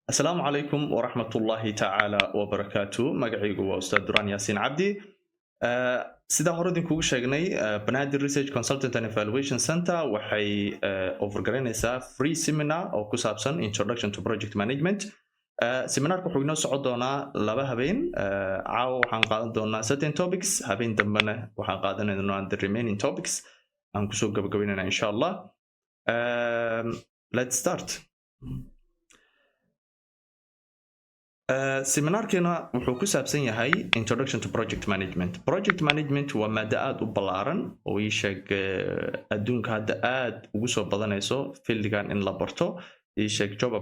السلام عليكم ورحمة الله تعالى وبركاته. magacaygu waa Ustaad Duraan Yaasiin Cabdi. Sida hore idinkugu sheegnay, Banaadir Research Consultant and Evaluation Center waxay overgaranaysaa free seminar oo ku saabsan Introduction to Project Management. Seminarka wuxuu inoo socon doonaa 2 habeen. Caawa waxaan qaadan doonaa certain topics, habeen dambena waxaan qaadanaynaa the remaining topics. Aan kusoo gabagabeynayna insha Allah. Let's start. seminarkeena wuxuu ku saabsan yahay Introduction to Project Management. Project Management waa maado aad u ballaaran oo ii sheeg adduunka hadda aad ugu soo badanayso fieldigan in la barto. Ii sheeg job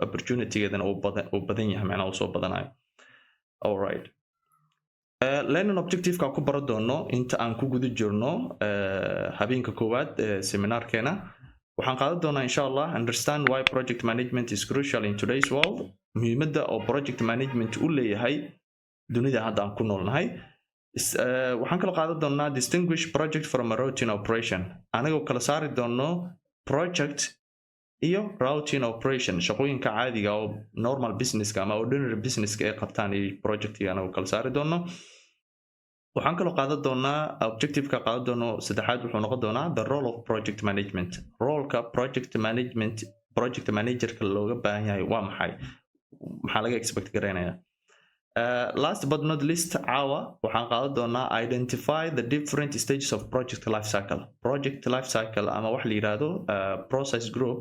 opportunity-geedana uu badan yahay, macnaha uu soo badanayo. All right. Learning objective-ka ku baran doono inta aan ku guda jirno habeenka koowaad seminarkeena. waxaan qaadan doonaa insha Allah understand why project management is crucial in today's world. muhiimadda oo project management u leeyahay dunida hadda aan ku noolnahay. waxaan kala qaadan doonaa distinguish project from a routine operation. anagoo kala saari doono project iyo routine operation, shaqooyinka caadiga oo normal businesska ama ordinary businesska ay qabtaan iyo project-ga anagoo kala saari doono. waxaan kaloo qaadan doonaa objective-ka qaadan doono saddexaad wuxuu noqon doonaa the role of project management. role-ka project manager-ka looga baahan yahay waa maxay, maxaa laga expect garanayaa. Last but not least, caawa waxaan qaadan doonaa identify the different stages of project life cycle. Project life cycle ama wax la yiraahdo process group,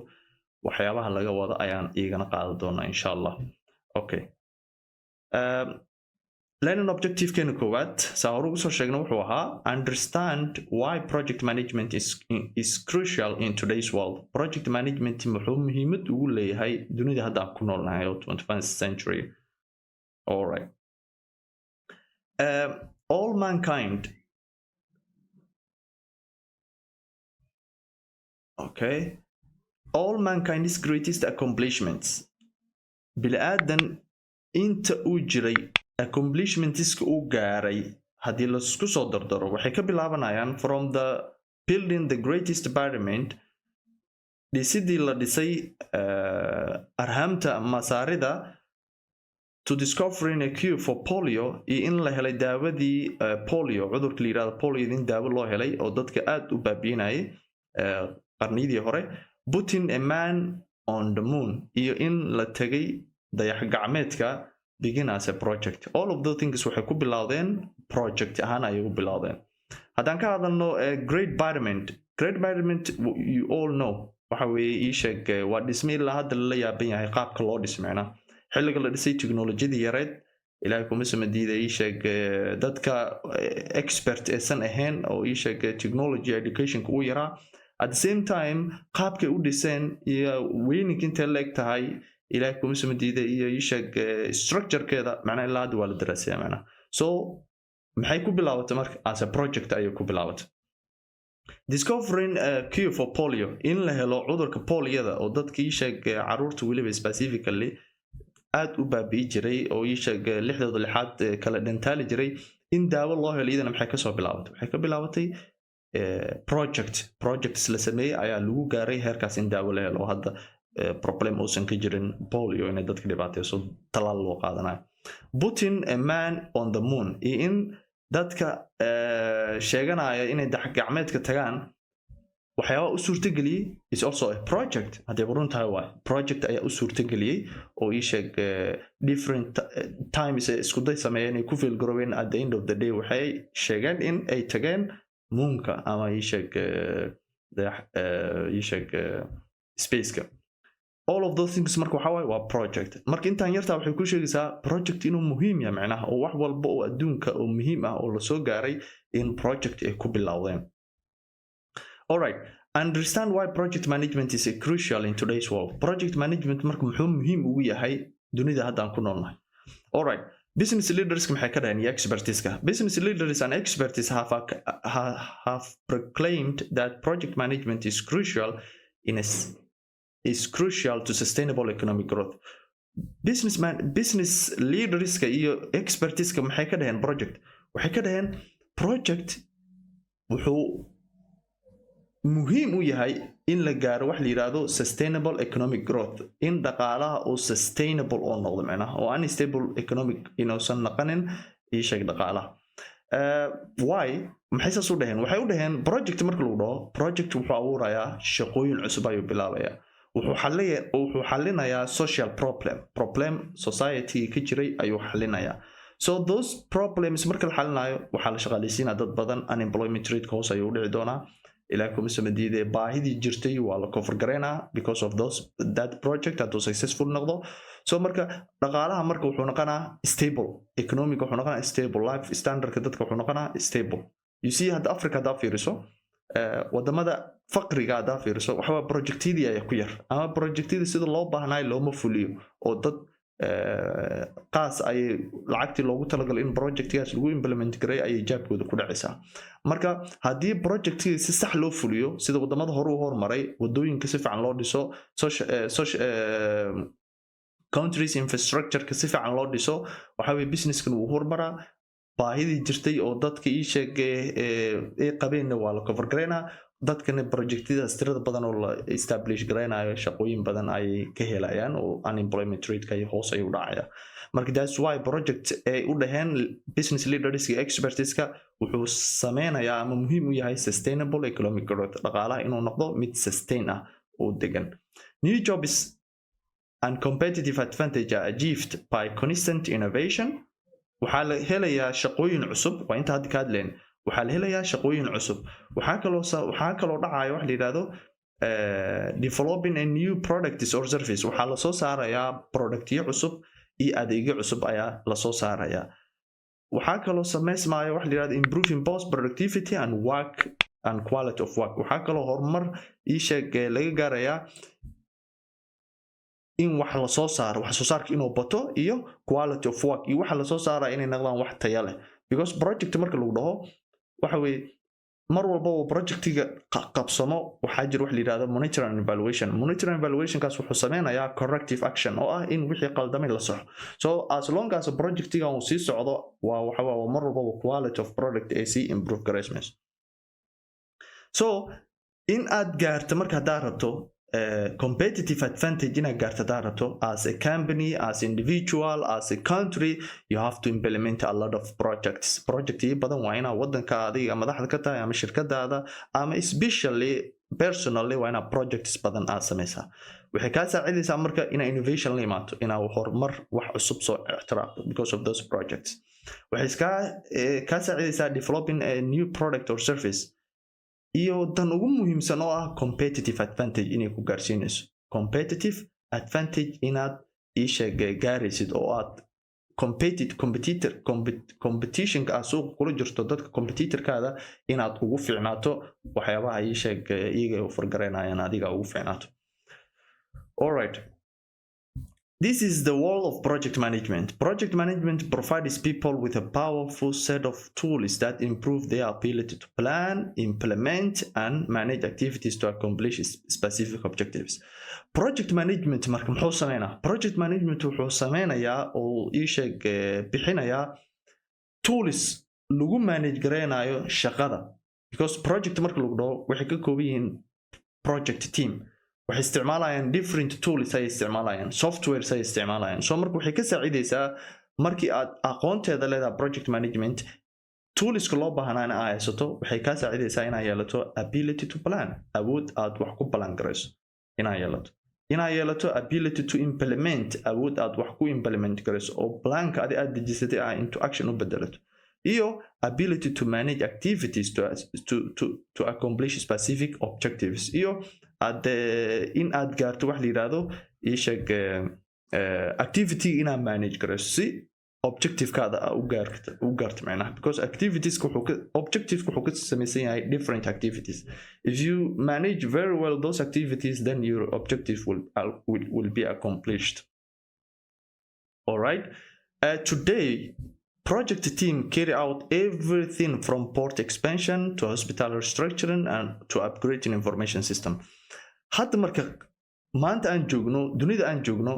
waxyaabaha laga wado ayaan iyagana qaadan doonaa insha Allah. Okay. Learning objective-keena koowaad saa hore ugu soo sheegna wuxuu ahaa understand why project management is crucial in today's world. Project management muxuu muhiimad ugu leeyahay dunida hadda aan ku noolnahay oo 21st century. All right. All mankind. Okay. All mankind's greatest accomplishments. Bilaadan inta uu jiray accomplishments-ka uu gaaray haddii la isku soo dardaro waxay ka bilaabanayaan from the building the greatest parliament, dhisidii la dhisay arhamta masaarida, to discovering a cure for polio, iyo in la helay daawadii polio, cudurka la yiraahdo polio, in daawo loo helay oo dadka aad u baabiinayay qarniyadii hore. Putting a man on the moon, iyo in la tagay dayax gacmeedka, begin as a project. All of those things waxay ku bilowdeen project ahaan ayay ku bilowdeen. haddaan ka hadalno great parliament you all know waxa weeye ii sheeg waa dhisme ilaa hadda lala yaaban yahay qaabka loo dhismayna. xilliga la dhisay teknolojiyadii yareed ilaahay kuma samadiida ii sheeg dadka expert aysan ahayn oo ii sheeg technology education-ka u yaraa. At the same time qaabkay u dhiseen iyo weyninka intay leeg tahay ilaahay kuma samadiida iyo ii sheeg structure-keeda macnaha ilaa hadda waa la daraasaya macnaha. So maxay ku bilaabatay marka as a project ayay ku bilaabatay. Discovering a cure for polio, in la helo cudurka poliyada oo dadka ii sheeg caruurta weliba specifically aad u baabi'i jiray oo ii sheeg lixdooda lixaad kala dhantaali jiray, in daawo loo helo iyadana maxay kasoo bilaabatay. waxay ka bilaabatay projects la sameeyey ayaa lagu gaaray heerkaas in daawo la helo. hadda problem uusan ka jirin polio inay dadka dhibaatayso talaal loo qaadanayo. Putting a man on the moon, iyo in dadka sheeganaya inay dayax gacmeedka tagaan waxyaaba u suurtageliyey is also a project. haddii run tahay waa project ayaa u suurtageliyey oo ii sheeg different times isku day sameeyeen ay ku feelgaroobeen. at the end of the day waxay sheegeen in ay tageen moonka ama ii sheeg space-ka. all of those things marka waxa waaye waa project. marka intaan yartaa waxay ku sheegaysaa project inuu muhiim yahay macnaha, oo wax walba oo adduunka oo muhiim ah oo la soo gaaray in project ay ku bilowdeen. All right. Understand why project management is crucial in today's world. Project management marka muxuu muhiim ugu yahay dunida hadda aan ku noolnahay. All right. Business leaders maxay ka dhaheen iyo experts-ka. Business leaders and experts have proclaimed that project management is crucial to sustainable economic growth. Business leaders-ka iyo experts-ka maxay ka dhaheen project. waxay ka dhaheen project wuxuu muhiim u yahay in la gaaro wax la yiraahdo sustainable economic growth in dhaqaalaha oo sustainable oo noqdo macnaha oo unstable economic inuusan noqonin ii sheeg dhaqaalaha why maxay saas u dhaheen waxay u dhaheen project marka lagu dhaho project wuxuu abuurayaa shaqooyin cusub ayuu bilaabayaa wuxuu xalinayaa social problem society ka jiray ayuu xalinayaa so those problems marka la xalinayo waxaa la shaqaaleysiinaa dad badan unemployment rate hoos ayuu u dhici doonaa ilaa kuma samadiide baahidii jirtay waa la cover gareynaa because of that project hadduu successful noqdo so marka dhaqaalaha marka wuxuu noqonaa stable economic wuxuu noqonaa stable life standardka dadka wuxuu noqonaa stable you see hadda Africa haddaa fiiriso wadamada faqriga haddaa fiiriso waxaa projectidii ayaa ku yar ama projectidii sida loo baahnaay looma fuliyo oo dad qaas ay lacagtii loogu talagalay in projectkaas lagu implement gareey ay jaabkooda ku dhacaysaa marka haddii projectkii si sax loo fuliyo sida wadamada hore u hormaray wadooyinka si fiican loo dhiso countries infrastructure-ka si fiican loo dhiso waxa weeye businesskan uu hormaraa baahidii jirtay oo dadka ii sheegay ee qabeenna waa la cover gareynaa dadkana projectadaas tirada badan oo la establish gareynayo shaqooyin badan ay ka helayaan oo unemployment rate-ka hoos ay u dhacaya marka that's why project ay u dhaheen business leaders iyo experts-ka wuxuu sameynayaa ama muhiim u yahay sustainable economic growth dhaqaalaha inuu noqdo mid sustain ah oo degan new jobs and competitive advantage are achieved by constant innovation waxaa la helayaa shaqooyin cusub waa inta hadda ka hadleen waxaa la helayaa shaqooyin cusub waxaa kaloo dhacayo wax la yiraahdo developing a new products or service waxaa la soo saarayaa productyo cusub iyo adeegyo cusub ayaa la soo saarayaa waxaa kaloo sameysmaayo wax la yiraahdo improving both productivity and work and quality of work waxaa kaloo horumar ii sheeg laga gaarayaa in wax la soo saaro wax soo saarka inuu bato iyo quality of work iyo waxa la soo saaraa inay noqdaan wax tayo leh because project marka lagu dhaho waxa weeye mar walba oo projectiga qabsamo waxaa jira wax la yiraahdo monitoring and evaluation kaas wuxuu sameynayaa corrective action oo ah in wixii qaldamay la saxo so as long as projectiga uu sii socdo waa waxa waa mar walba quality of product ay sii improve gareysmayso so in aad gaarto marka hadaa rabto competitive advantage in gaarto hadaa rabto as a company as individual as a country you have to implement a lot of projects badan waa inaa wadanka adiga madaxda ka tahay ama shirkadaada ama especially personally waa inaa projects badan aad sameysaa waxay kaa saacidaysaa marka inaa innovation la imaato inaa horumar wax cusub soo ictiraafto because of those projects waxay kaa saacidaysaa developing a new product or service iyo dan ugu muhiimsan oo ah competitive advantage inay ku gaarsiinayso competitive advantage inaad ii sheeg gaaraysid oo aad competitionka aad suuqa kula jirto dadka competitorkaada inaad ugu fiicnaato waxyaabaha ii sheeg iyaga u fargareynayaan adiga ugu fiicnaato alright This is the world of project management. Project management provides people with a powerful set of tools that improve their ability to plan, implement, and manage activities to accomplish specific objectives. Project management marka muxuu sameynaa? Project management wuxuu sameynayaa oo ii sheeg bixinayaa tools lagu manage gareynayo shaqada. Because project marka lagu dhaho waxay ka kooban yihiin project team. waxay isticmaalayaan different tools ay isticmaalayaan softwares ay isticmaalayaan so marka waxay ka saacidaysaa markii aad aqoonteeda leedahay project management toolska loo baahnaana aad haysato waxay ka saacidaysaa inaad yeelato ability to plan awood aad wax ku plan garayso inaad yeelato ability to implement awood aad wax ku implement garayso oo planka aad dejisatay aad into action u bedelato iyo ability to manage activities to accomplish specific objectives iyo in aad gaarto wax la yiraahdo ii sheeg activity inaad manage garayso si objectivekaada u gaarto macnaha because objectives wuxuu ka samaysan yahay different activities if you manage very well those activities then your objective will be accomplished alright today project team carry out everything from port expansion to hospital restructuring and to upgrading information system hadda marka maanta aan joogno dunida aan joogno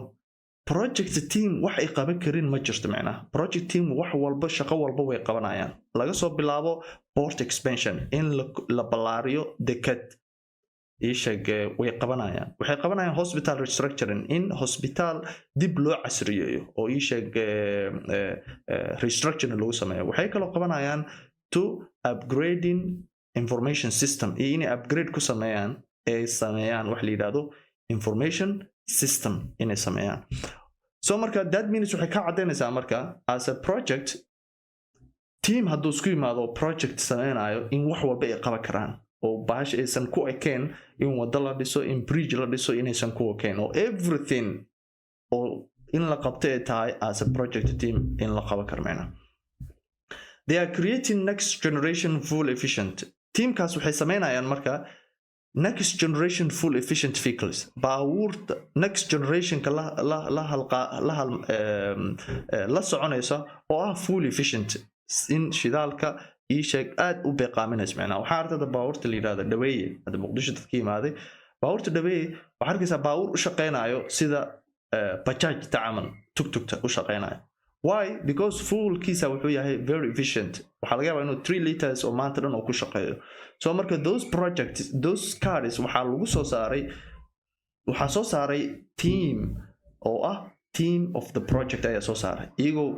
project team wax ay qaban karin ma jirto macnaha project team wax walba shaqo walba way qabanayaan laga soo bilaabo port expansion in la balaariyo dekad iisheg way qabanayaan waxay qabanayaan hospital restructuring in hospital dib loo casriyeeyo oo iisheg restructuring lagu sameeyo waxay kaloo qabanayaan to upgrading information system iyo inay upgrade ku sameeyaan ay sameeyaan wax la yiraahdo information system inay sameeyaan so marka that means waxay ka cadeynaysaa marka as a project team hadduu isku yimaado project sameynayo in wax walba ay qaban karaan oo baash aysan ku ekeen in wada la dhiso in bridge la dhiso inaysan ku ekeen oo everything oo in la qabto ay tahay as a project team in la qaban karmeena they are creating next generation full efficient teamkaas waxay sameynayaan marka next generation full efficient vehicles baabuurta next generationka la soconaysa oo ah full efficient in shidaalka iisheg aad u beeqaaminaysa macnaha waxaa artada baabuurta la yidhahda dhaweeye hadda muqdisho dadka yimaaday baabuurta dhaweeye waxaa arkaysaa baabuur u shaqaynayo sida bajaajta camal tugtugta u shaqaynayo why because fuelkiisa wuxuu yahay very efficient waxaa laga yaabaa inuu 3 liters oo maanta dhan uu ku shaqeeyo so marka those projects those cars waxaa soo saaray team oo ah team of the project ayaa soo saaray iyagoo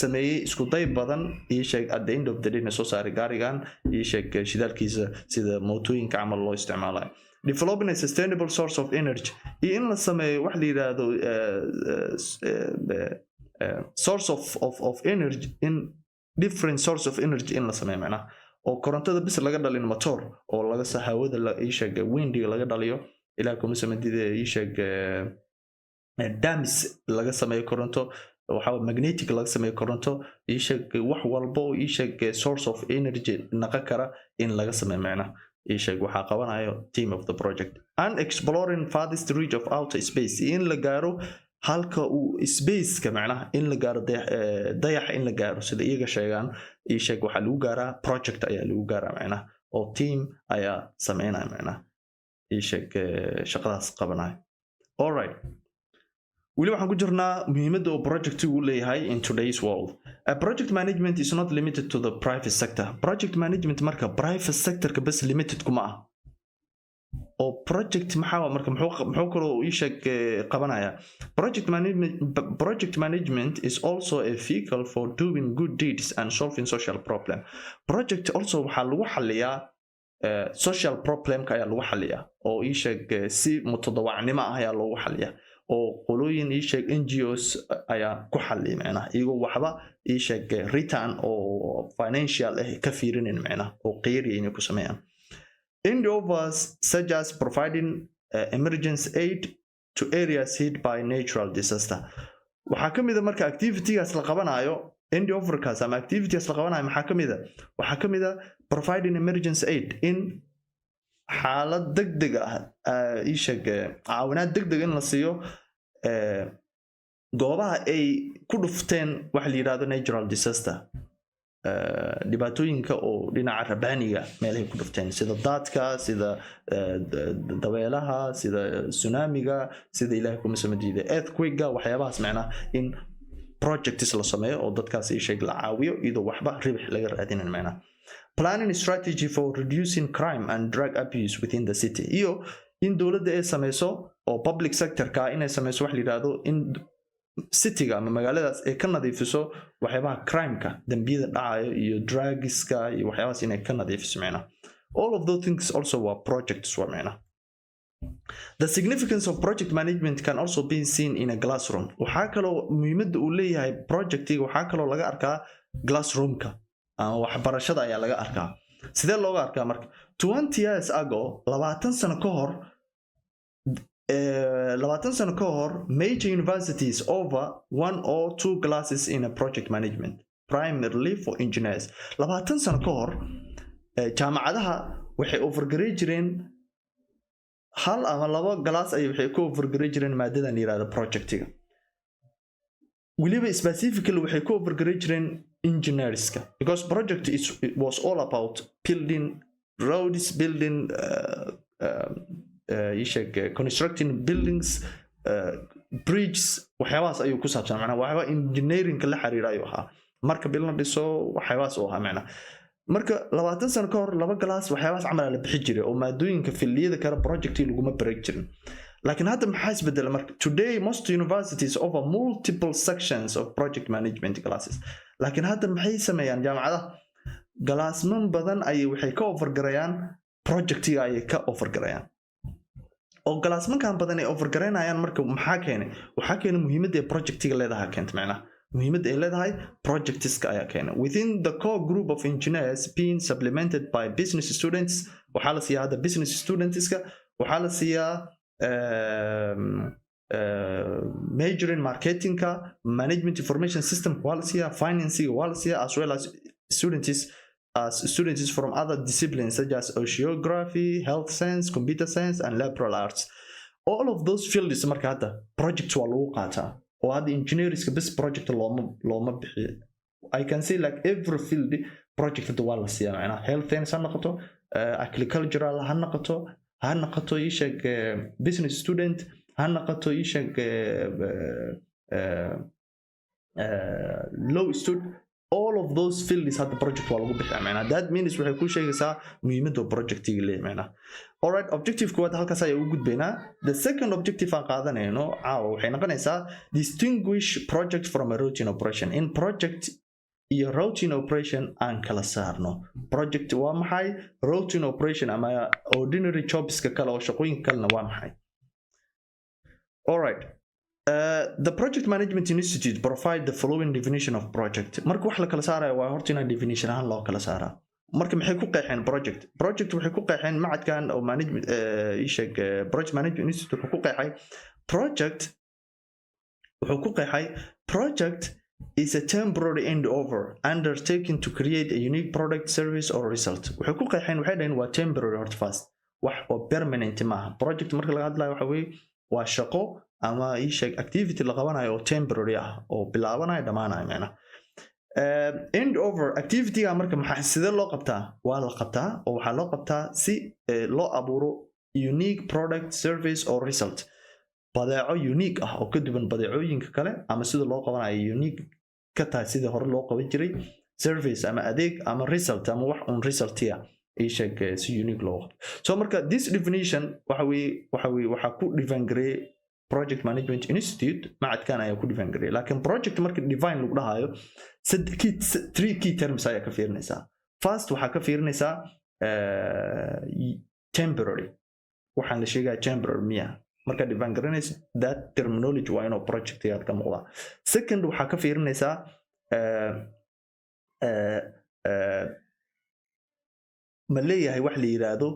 sameeyay isku day badan ii sheeg at the end of the day soo saaray gaarigan ii sheeg shidaalkiisa sida mootooyinka camal loo isticmaalayo developing a sustainable source of energy iyo in la sameeyo wax la yiraahdo source of energy in different source of energy in la sameeyo macnaha oo korontada bis laga dhalin motor oo laga hawada la ii sheeg windiga laga dhaliyo ilaa kuma sameeyay ii sheeg dams laga sameeyo koronto waxa magnetic laga sameeyo koronto ii sheeg wax walba ii sheeg source of energy naqa kara in laga sameeyo macnaha ii sheeg waxa qabanayo team of the project and exploring farthest reach of outer space in la gaaro halka uu space-ka macnaha in la gaaro dayax in la gaaro sida iyaga sheegaan ii sheeg waxa lagu gaaraa project ayaa lagu gaaraa macnaha oo team ayaa sameynaya macnaha ii sheeg shaqadaas qabanaya all right weli waxaan ku jirnaa muhiimadda oo project-igu leeyahay in today's world project management is not limited to the private sector project management marka private sector-ka bas limited kuma ah oo project maxaa marka muxuu kaloo ii sheeg qabanaya project management is also a vehicle for doing good deeds and solving social problem project also waxaa lagu xaliyaa social problemka ayaa lagu xaliyaa oo ii sheeg si mutadawacnimo ah ayaa loogu xaliyaa oo qolooyin ii sheeg NGOs ayaa ku xaliyay macnaha iyagoo waxba ii sheeg return oo financial ah ka fiirinin macnaha oo qeyri inay ku sameeyaan endeavors such as providing emergency aid to areas hit by natural disaster waxaa ka mid ah marka activities la qabanayo endeavorkaas ama activities la qabanayo waxaa ka mid ah providing emergency aid in xaalad degdeg ah ii sheeg caawinaad degdeg in la siiyo goobaha ay ku dhufteen wax la yiraahdo natural disaster dhibaatooyinka oo dhinaca rabaaniga meelahay ku dhufteen sida daadka sida dabeelaha sida tsunamiga sida ilaahay kuma samadiida earthquake-ga waxyaabahaas macnaha in projects la sameeyo oo dadkaas ii sheeg la caawiyo iyadoo waxba ribix laga raadinin macnaha planning a strategy for reducing crime and drug abuse within the city iyo in dowladda ay sameyso oo public sector-ka inay sameyso wax la yiraahdo in cityga ama magaaladaas ay ka nadiifiso waxyaabaha crime-ka dambiyada dhacayo iyo drugska iyo waxyaabahaas inay ka nadiifiso macnaha all of those things also were projects were macnaha the significance of project management can also be seen in a classroom waxaa kaloo muhiimadda uu leeyahay projectiga waxaa kaloo laga arkaa classroom-ka waxbarashada ayaa laga arkaa sidee looga arkaa marka 20 years ago 20 sano ka hor major universities over 1 or 2 classes in a project management primarily for engineers 20 sano ka hor jaamacadaha waxay overgrade jireen hal ama labo class ay waxay ku overgrade jireen maadadan yiraahdo projectiga waliba specifically waxay ku overgrade jireen engineerska because project it was all about building roads building constructing buildings bridges waxyaabahaas ayuu ku saabsan macnaha waxyaaba engineering la xiriira ayuu ahaa marka bil la dhiso waxyaabahaas oo ahaa macnaha marka 20 sano ka hor laba galaas waxyaabaas camal la bixi jiray oo maadooyinka filiyada kale projectii laguma baran jirin laakiin hadda maxaa isbedelay marka today most universities offer multiple sections of project management classes laakiin hadda maxay sameeyaan jaamacadaha galaasman badan ayay waxay ka offer garayaan projectiga ayay ka offer garayaan oo galaasmankan badan ay offer garaynayaan marka maxaa keenay waxaa keenay muhiimadda ee projectiga leedahay keenta macnaha muhiimadda ay leedahay projectiska ayaa keenay within the core group of engineers being supplemented by business students waxaa la siiyaa hadda business studentska waxaa la siiyaa major in marketingka management information system waa la siiyaa financing waa la siiyaa as well as students from other disciplines such as oceanography, health science, computer science, and liberal arts. All of those fields marka hadda projects waa lagu qaataa oo hadda engineerska best project looma bixiyo I can say like every field project hadda waa la siiyaa macnaha health science ha noqoto agricultural ha noqoto ii sheeg business student ha noqoto ii sheeg law student all of those fields had the project waa lagu bixiyaa macnaha that means waxay ku sheegaysaa muhiimadda projectiga leeyahay macnaha all right objective kuwaad halkaas ayay u gudbaynaa the second objective aan qaadanayno caawa waxay noqonaysaa distinguish project from a routine operation in project iyo routine operation aan kala saarno project waa maxay routine operation ama ordinary jobska kale oo shaqooyinka kalena waa maxay all right the Project Management Institute provide the following definition of project. marka wax la kala saarayo waa horta inaan definition ahaan loo kala saaraa marka maxay ku qeexeen project waxay ku qeexeen macadkan oo management Project Management Institute wuxuu ku qeexay project is a temporary end over undertaking to create a unique product service or result wuxuu ku qeexeen waxay dhayn waa temporary hort fast wax oo permanent maaha project marka laga hadlayo waxa weeye waa shaqo ama activity la qabanayo oo temporary ah oo bilaabanayo dhamaanayo macna end over activity marka maxaa sida loo qabtaa waa la qabtaa oo waxa loo qabtaa si loo abuuro unique product service or result badeeco unique ah oo ka duwan badeecooyinka kale ama sida loo qabanayo unique ka tahay sida hore loo qaban jiray service ama adeeg ama result ama wax un result ah si unique loo qabto so marka this definition waxa ku define gareey Project Management Institute macadkan ayaa ku define gareey laakiin project marka define lagu dhahayo three key terms ayaa ka fiirinaysaa first waxaa ka fiirinaysaa temporary waxaan la sheegaa temporary miya marka define garanayso that terminology waa inuu project yaad ka muuqdaa second waxaa ka fiirinaysaa ma leeyahay wax la yiraahdo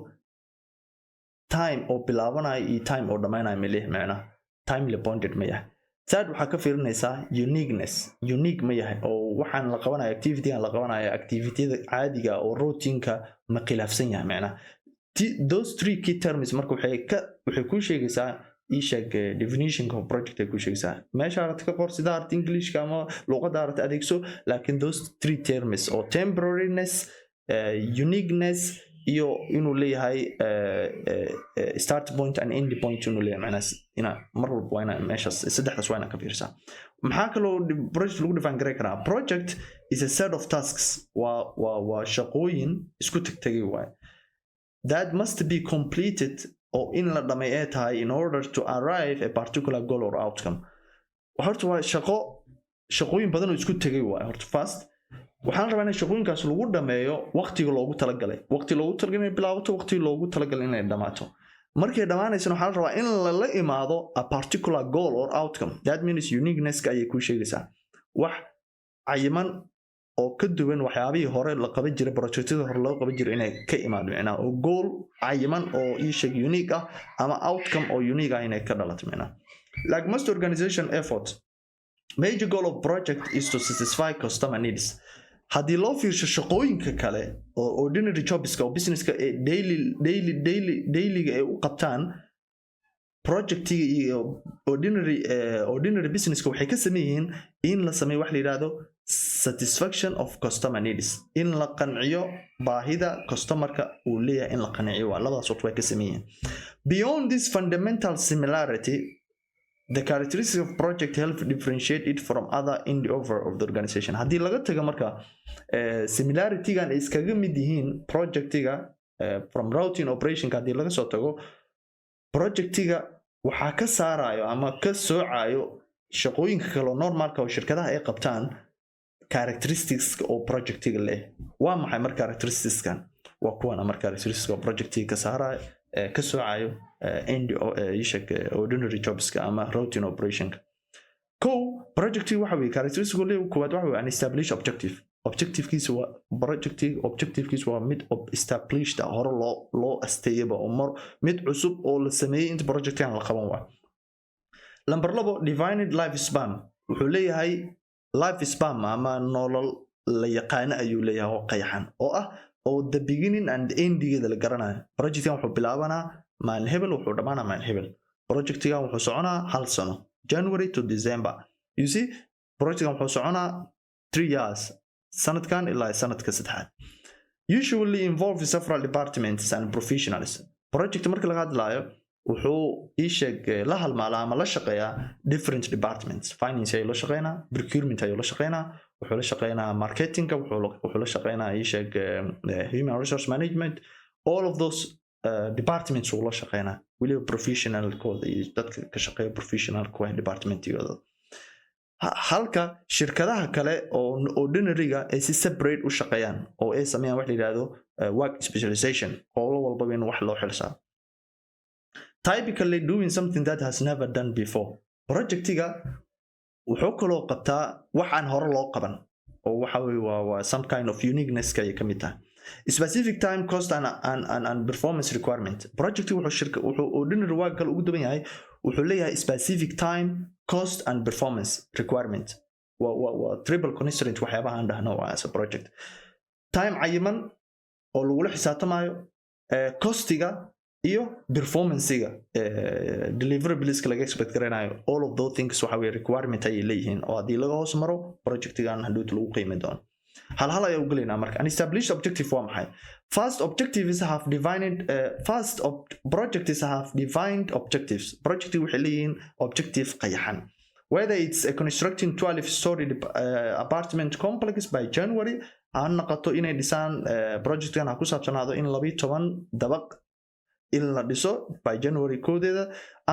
time oo bilaabanayo iyo time oo dhamaanayo ma leeyahay macnaha timely bonded ma yahay third waxaa ka fiirinaysaa unique ma yahay oo waxaan la qabanayo activity-da caadiga oo routine-ka ma khilaafsan yahay macnaha those three key terms marka waxay ku sheegaysaa definition of project ay ku sheegaysaa meesha aad ka qor sida art English ama luqadda aad adeegso laakiin those three terms oo temporariness uniqueness iyo inuu leeyahay start point and end point inuu leeyahay macnaha mar walba waa inaan meeshaas saddexdaas waa inaan ka fiirsaa maxaa kaloo project lagu define garay karaa project is a set of tasks waa shaqooyin isku tagtagay waay that must be completed oo in la dhamay ay tahay in order to arrive a particular goal or outcome horta waa shaqooyin badan oo isku tagay waay horta first waxaan rabaa in shaqooyinkaas lagu dhameeyo waqtiga loogu talagalay inay bilaabato waqtiga loogu talagalay inay dhamaato markay dhamaanaysan waxaan rabaa in la imaado a particular goal or outcome that means uniqueness ayay ku sheegaysaa wax cayiman oo ka duwan waxyaabihii hore la qaban jiray projectada hore loo qaban jiray inay ka imaado macnaha oo goal cayiman oo unique ah ama outcome oo unique ah inay ka dhalato macnaha like most organization effort major goal of project is to satisfy customer needs haddii loo fiirsho shaqooyinka kale oo ordinary jobska oo businesska ee dailyga ay u qabtaan projectiga iyo ordinary businesska waxay ka sameeyeen in la sameeyo wax la yiraahdo satisfaction of customer needs in la qanciyo baahida customerka uu leeyahay in la qanciyo waa labadaas way ka sameeyeen beyond this fundamental similarity the characteristics of project help differentiate it from other in the over of the organization haddii laga tago marka similarity-gan ay iskaga mid yihiin projectiga from routing operation haddii laga soo tago projectiga waxaa ka saarayo ama ka soocayo shaqooyinka kale normalka oo shirkadaha ay qabtaan characteristics oo projectiga leh waa maxay marka characteristics-kan waa kuwan marka characteristics oo projectiga ka saarayo ka soocayo ordinary jobs ama routing operation project waxa weeye characteristics leh kuwaad waxa weeye an established objectivekiisa waa objectivekiisa waa mid established hore loo asteeyaba oo mid cusub oo la sameeyay inta projectkan la qaban waa number 2 defined life span wuxuu leeyahay life span ama nolol la yaqaan ayuu leeyahay oo qeexan oo ah oo the beginning and endgeeda la garanayo projectkan wuxuu bilaabanaa maalin hebel wuxuu dhamaanaa maalin hebel projectkan wuxuu soconaa hal sano January to December you see projectkan wuxuu soconaa 3 years sanadkan ilaa sanadka saddexaad usually involve several departments and professionals project marka laga hadlayo wuxuu la halmaalaa ama la shaqeeyaa different departments finance ay la shaqeynaa procurement ay la shaqeynaa wuxuu la shaqeynaa marketing wuxuu la shaqeynaa human resource management all of those departments uu la shaqeynaa waliba professional kooda iyo dadka ka shaqeeya professional kuwa departmentigooda halka shirkadaha kale oo ordinary-ga ay si separate u shaqeeyaan oo ay sameeyaan wax la yiraahdo work specialization oo walba in wax loo xilsaayo typically doing something that has never done before projectiga wuxuu kaloo qabtaa wax aan hore loo qaban oo waxa weeye waa some kind of uniqueness ka kamid tahay specific time cost and performance requirement project wuxuu ordinary work kale ugu duwan yahay wuxuu leeyahay specific time cost and performance requirement waa triple constraint waxyaabaha aan dhahno waa as a project time cayiman oo lagu xisaabtamayo costiga iyo performance-ga deliverables laga expect garanayo all of those things waxa weeye requirement ay leeyihiin oo hadii laga hoos maro projectigan haduu lagu qiimeyn doono hal ayaa u galeynaa marka an established objective waa maxay first objectives have defined projects have defined objectives projects waxay leeyihiin objective qayaxan whether it's a constructing 12-story apartment complex by January aan naqato inay dhisaan projectkan ku saabsanaado in 12 dabaq in la dhiso by January koodeeda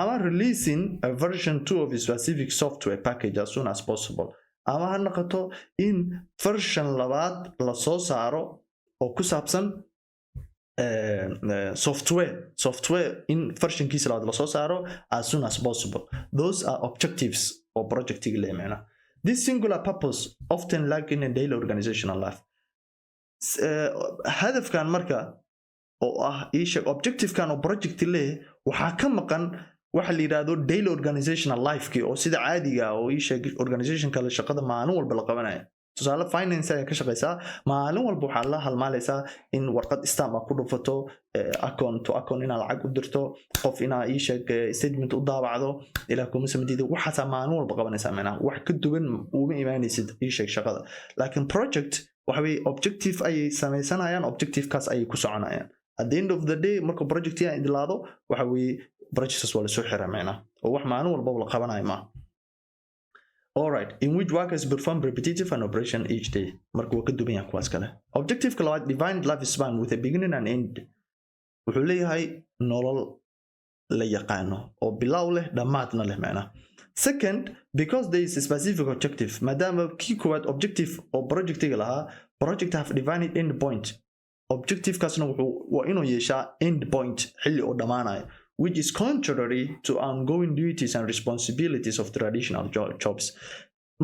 ama releasing a version 2 of a specific software package as soon as possible ama ha naqato in version labaad la soo saaro oo ku saabsan software in versionkiisa labaad la soo saaro as soon as possible those are objectives or projectiga leemana this singular purpose often lack in a daily organizational life hadafkan marka oo ah objective-kan oo project leh waxa ka maqan waxa la yiraahdo daily organizational life-ki oo sida caadiga oo organization kale shaqada maalin walba la qabanayo tusaale finance ay ka shaqeysaa maalin walba waxa la halmaalaysaa in warqad stamp ku dhufato account to account ina lacag u dirto qof ina statement u daabacdo ilaa kuma samadiida waxa maalin walba qabanaysaa macnaha wax ka duwan uma iimaanaysid shaqada laakiin project waxa weeye objective ay sameysanayaan objective kaas ay ku soconayaan at the end of the day marka project ay dilaado waxa weeye projects wala soo xiraa macnaha oo wax maalin walba la qabanayo ma all right in which workers perform repetitive and operation each day marka waa ka duwan yahay kuwaas kale objective kala defined life span with a beginning and end wuxuu leeyahay nolol la yaqaano oo bilow leh dhamaadna leh macnaha second because there is a specific objective madama key koowaad objective oo projectiga lahaa project have defined end point objective kaasna waa inuu yeeshaa end point xilli oo dhamaanayo which is contrary to ongoing duties and responsibilities of traditional jobs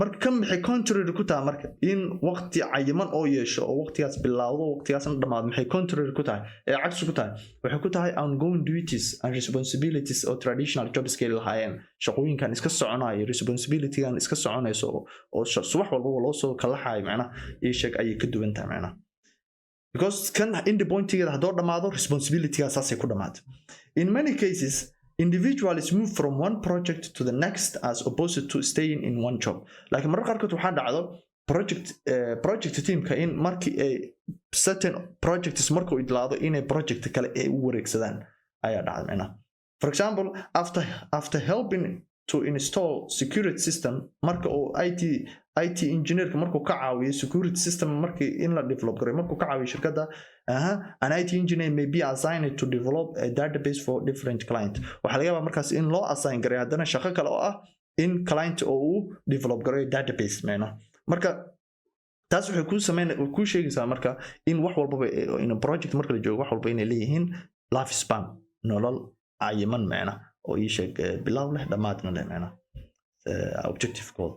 marka kan maxay contrary ku tahay marka in waqti cayiman oo yeesho oo waqtigaas bilowdo waqtigaasna dhamaad maxay contrary ku tahay cagsi ku tahay waxay ku tahay ongoing duties and responsibilities of traditional jobs kale lahaayeen shaqooyinkan iska soconayo responsibilitygan iska soconayso oo subax walba loo soo kala xaay macnaha ayay ka duwan tahay macnaha because kan end point-geeda hadoo dhamaado responsibility-gaas saasay ku dhamaatay in many cases individuals move from one project to the next as opposed to staying in one job like marka qaarkood waxaa dhacdo project teamka in markii ay certain projects markuu idlaado inay project kale ay u wareegsadaan ayaa dhacday macnaha for example after helping to install security system marka oo IT engineer markuu ka caawiyo security system markii in la develop garay markuu ka caawiyo shirkadda an IT engineer may be assigned to develop a database for different client waxa laga yaabaa markaas in loo assign garay haddana shaqo kale oo ah in client oo uu develop garay database meena marka taas waxay ku sheegaysaa marka in wax walba in project marka la joogo wax walba inay leeyihiin life span nolol cayiman meena oo ii sheeg bilow leh dhamaadna leh meena objective-kooda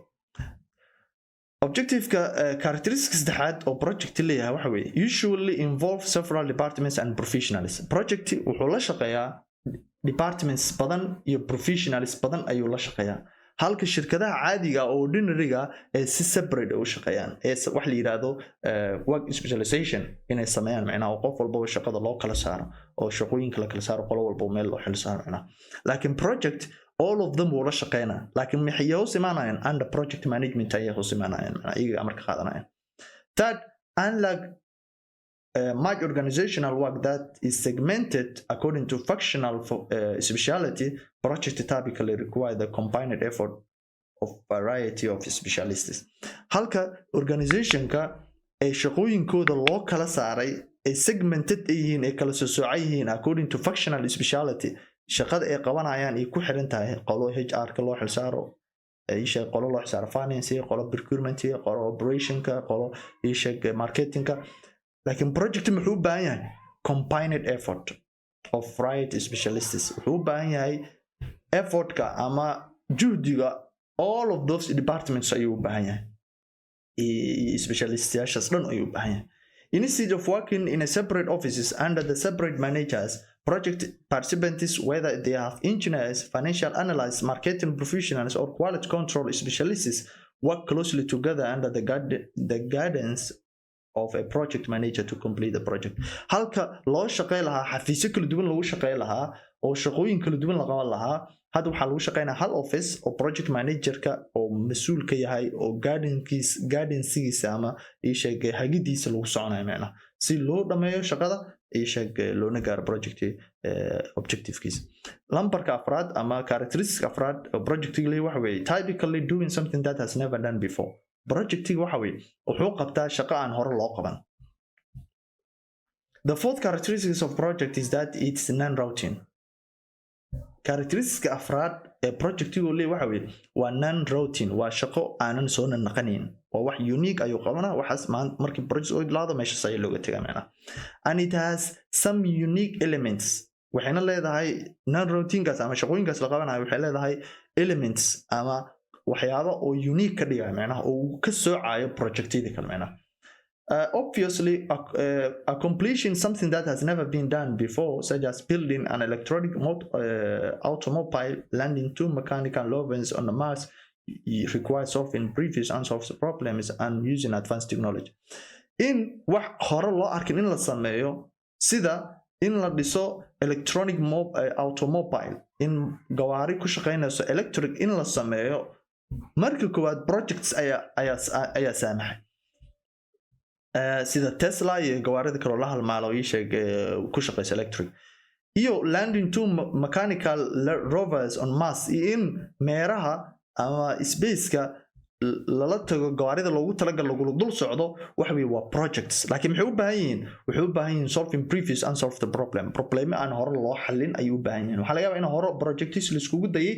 objective-ka characteristics saddexaad oo project leeyahay waxa weeye usually involve several departments and professionals project wuxuu la shaqeeyaa departments badan iyo professionals badan ayuu la shaqeeyaa halka shirkadaha caadiga oo ordinary-ga ee si separate u shaqeeyaan ee wax la yiraahdo work specialization inay sameeyaan macnaha qof walba shaqada loo kala saaro oo shaqooyinka la kala saaro qolo walba meel loo xil saaro macnaha laakiin project all of them wala shaqeynaa laakiin maxay hoos imaanayaan under project management ayay hoos imaanayaan macnaha iyaga amarka qaadanayaan third unlike much organizational work that is segmented according to functional speciality project typically require the combined effort of variety of specialists halka organizationka ay shaqooyinkooda loo kala saaray ay segmented yihiin ay kala soocay yihiin according to functional speciality shaqada ay qabanayaan ay ku xiran tahay qolo HR ka loo xilsaaro ay sheeg qolo loo xilsaaro finance qolo procurement qolo operation ka qolo ay sheeg marketing ka laakiin project muxuu baahan yahay combined effort of variety specialists wuxuu baahan yahay effort-ka ama juhdiga all of those departments ayuu baahan yahay specialists dhan ayuu baahan yahay instead of working in a separate offices under the separate managers project participants whether they have engineers financial analysts marketing professionals or quality control specialists work closely together under the guidance of a project manager to complete the project halka loo shaqeey lahaa xafiisyo kala duwan lagu shaqeey lahaa oo shaqooyin kala duwan la qaban lahaa hadda waxaa lagu shaqeynaa hal office oo project manager-ka oo mas'uul ka yahay oo guidance-giisa ama ii sheeg hagidiisa lagu soconayo macnaha si loo dhameeyo shaqada ii sheeg loona gaaro project objective-kiisa lambarka afraad ama characteristic afraad oo project-ga leeyahay waxa weeye typically doing something that has never done before project-ga waxa weeye wuxuu qabtaa shaqo aan hore loo qaban the fourth characteristics of project is that it's non-routine characteristics afraad ee project-gu leeyahay waxa weeye waa non-routine waa shaqo aanan soo naqanayn waa wax unique ayuu qabanaa waxaas markii project oo idlaado meeshaas ayaa looga tagaa macnaha and it has some unique elements waxayna leedahay non-routine-kaas ama shaqooyinkaas la qabanayo waxay leedahay elements ama waxyaabo oo unique ka dhigaya macnaha oo ka soocayo project-yada kale macnaha obviously accomplishing something that has never been done before such as building an electronic automobile landing two mechanical ovens on the Mars requires solving previous unsolved problems and using advanced technology in wax hore loo arkin in la sameeyo sida in la dhiso electronic automobile in gawaari ku shaqeynayso electric in la sameeyo marka koowaad projects ayaa saamaxay sida Tesla iyo gawaarida kale la halmaalo ii sheeg ku shaqeysa electric iyo landing two mechanical rovers on Mars in meeraha ama space-ka lala tago gawaarida loogu talagal lagu dul socdo waxa weeye waa projects laakiin waxay u baahan yihiin solving previous unsolved problem aan hore loo xalin ay u baahan yihiin waxa laga yaabaa in hore projects la iskugu dayay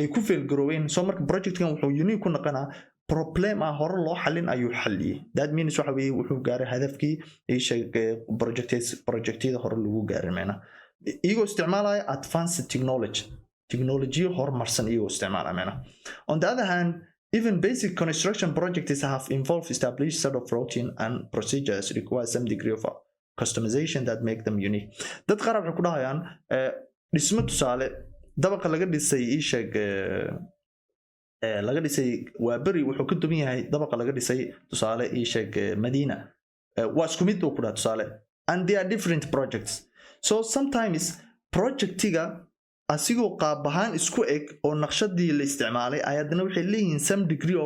ay ku fail garoobeen soo marka project-kan wuxuu unique ku noqonaa problem aan hore loo xalin ayuu xaliyay that means waxa weeye wuxuu gaaray hadafkii ay sheegay project-yada hore lagu gaaray macna iyagoo isticmaalaya advanced technology horumarsan iyagoo isticmaalaya macna on the other hand even basic construction projects have involved established set of routine and procedures require some degree of customization that make them unique dad qaar waxay ku dhahayaan dhismo tusaale dabaqa laga dhisay ii sheeg laga dhisay waa bari wuxuu ka duwan yahay dabaqa laga dhisay tusaale ii sheeg Madiina waa isku mid oo ku dhaha tusaale and they are different projects so sometimes project-iga asigoo qaab ahaan isku eg oo naqshadii la isticmaalay ayadana waxay leeyihiin some degree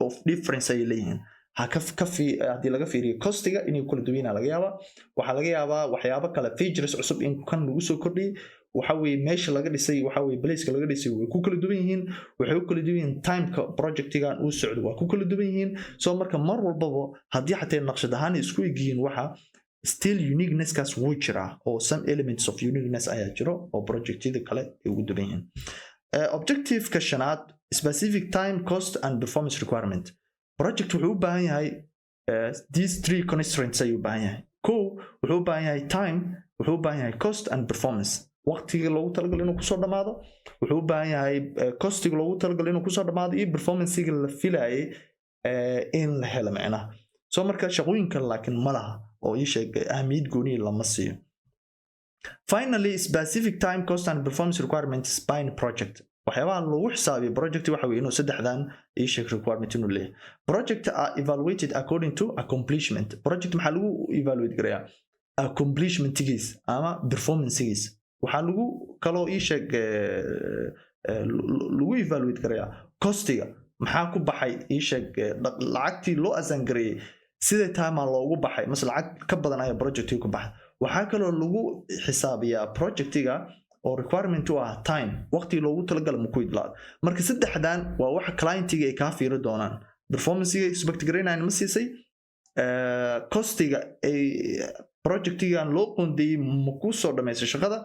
of difference ay leeyihiin haddii laga fiiriyo costiga inay kala duwanaa laga yaabaa waxaa laga yaabaa waxyaabo kale features cusub in kan lagu soo kordhiyey waxa weeye meesha laga dhisay waxa weeye place laga dhisay way ku kala duwan yihiin waxay ku kala duwan yihiin time-ka project-gan uu socdo waa ku kala duwan yihiin soo marka mar walbaba haddii xataa naqshad ahaan isku egyihiin waxa still uniqueness kaas wuu jiraa oo some elements of uniqueness ayaa jiro oo project-yada kale ay ugu duwan yihiin objective-ka shanaad specific time cost and performance requirement project wuxuu u baahan yahay these three constraints ayuu u baahan yahay kow wuxuu u baahan yahay time wuxuu u baahan yahay cost and performance waqtiga loogu talagalay inuu kusoo dhamaado wuxuu u baahan yahay costiga loogu talagalay inuu kusoo dhamaado iyo performancega la filayay in la helo macnaha soo marka shaqooyinkan laakiin ma laha oo ii sheeg ahmiyad gooni lama siiyo finally specific time cost and performance requirements by project waxyaabaha lagu xisaabiyo project waxa weeye inuu saddexdan ii sheeg requirement inuu leeyahay project are evaluated according to accomplishment project maxaa lagu evaluate garayaa accomplishmentigiis ama performancegiis waxaa lagu kaloo ii sheeg lagu evaluate garayaa costiga maxaa ku baxay ii sheeg lacagtii loo asangareeyay sidee time loogu baxay mas lacag ka badan ayaa projectiga ku baxay waxaa kaloo lagu xisaabiyaa projectiga oo requirement u ah time waqti loogu talagalay ma ku idlaad marka saddexdan waa waxa clientiga ay ka fiiro doonaan performancega expect garaynayaan ma siisay costiga ay projectigan loo qoondeeyay ma ku soo dhameysay shaqada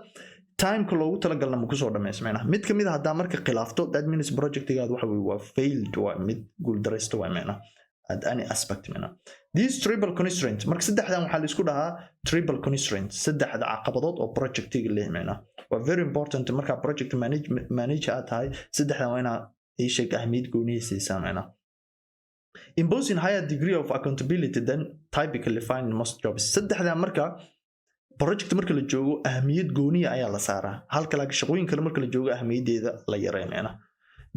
time-ka loogu talagalna ma ku soo dhameysay macnaha mid ka mid ah hadaa marka khilaafto that means projectigaad waxa weeye waa failed waa mid guuldaraysta waa macnaha at any aspect macnaha these triple constraints marka saddexdan waxaa la isku dhahaa triple constraints saddexda caqabadood oo projectiga leh macnaha waa very important marka project manager aad tahay saddexdan waa inaad ii sheeg ahmiyad gooniya siisaa macnaha imposing higher degree of accountability than typically found in most jobs saddexdan marka project marka la joogo ahmiyad gooniya ayaa la saaraa halka laakiin shaqooyin kale marka la joogo ahmiyadeeda la yareynayna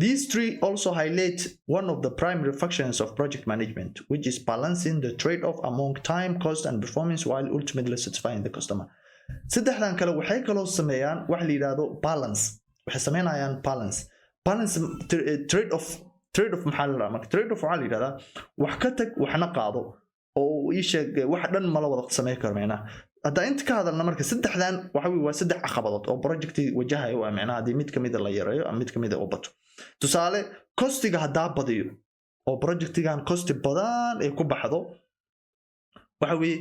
these three also highlight one of the primary functions of project management which is balancing the trade-off among time cost and performance while ultimately satisfying the customer saddexdan kale waxay kaloo sameeyaan wax la yiraahdo balance waxay sameynayaan balance trade-off maxaa la dhahaa trade-off waxaa la yiraahdaa wax ka tag waxna qaado oo ii sheeg wax dhan ma la wada sameyn karo macnaha hadda inta ka hadalna marka saddexdan waxa weeye waa saddex caqabadood oo project wajahayo waa macnaha hadii mid kamid la yareeyo ama mid kamid u bato tusaale costiga hadaa badiyo oo projectigan cost badan ay ku baxdo waxa weeye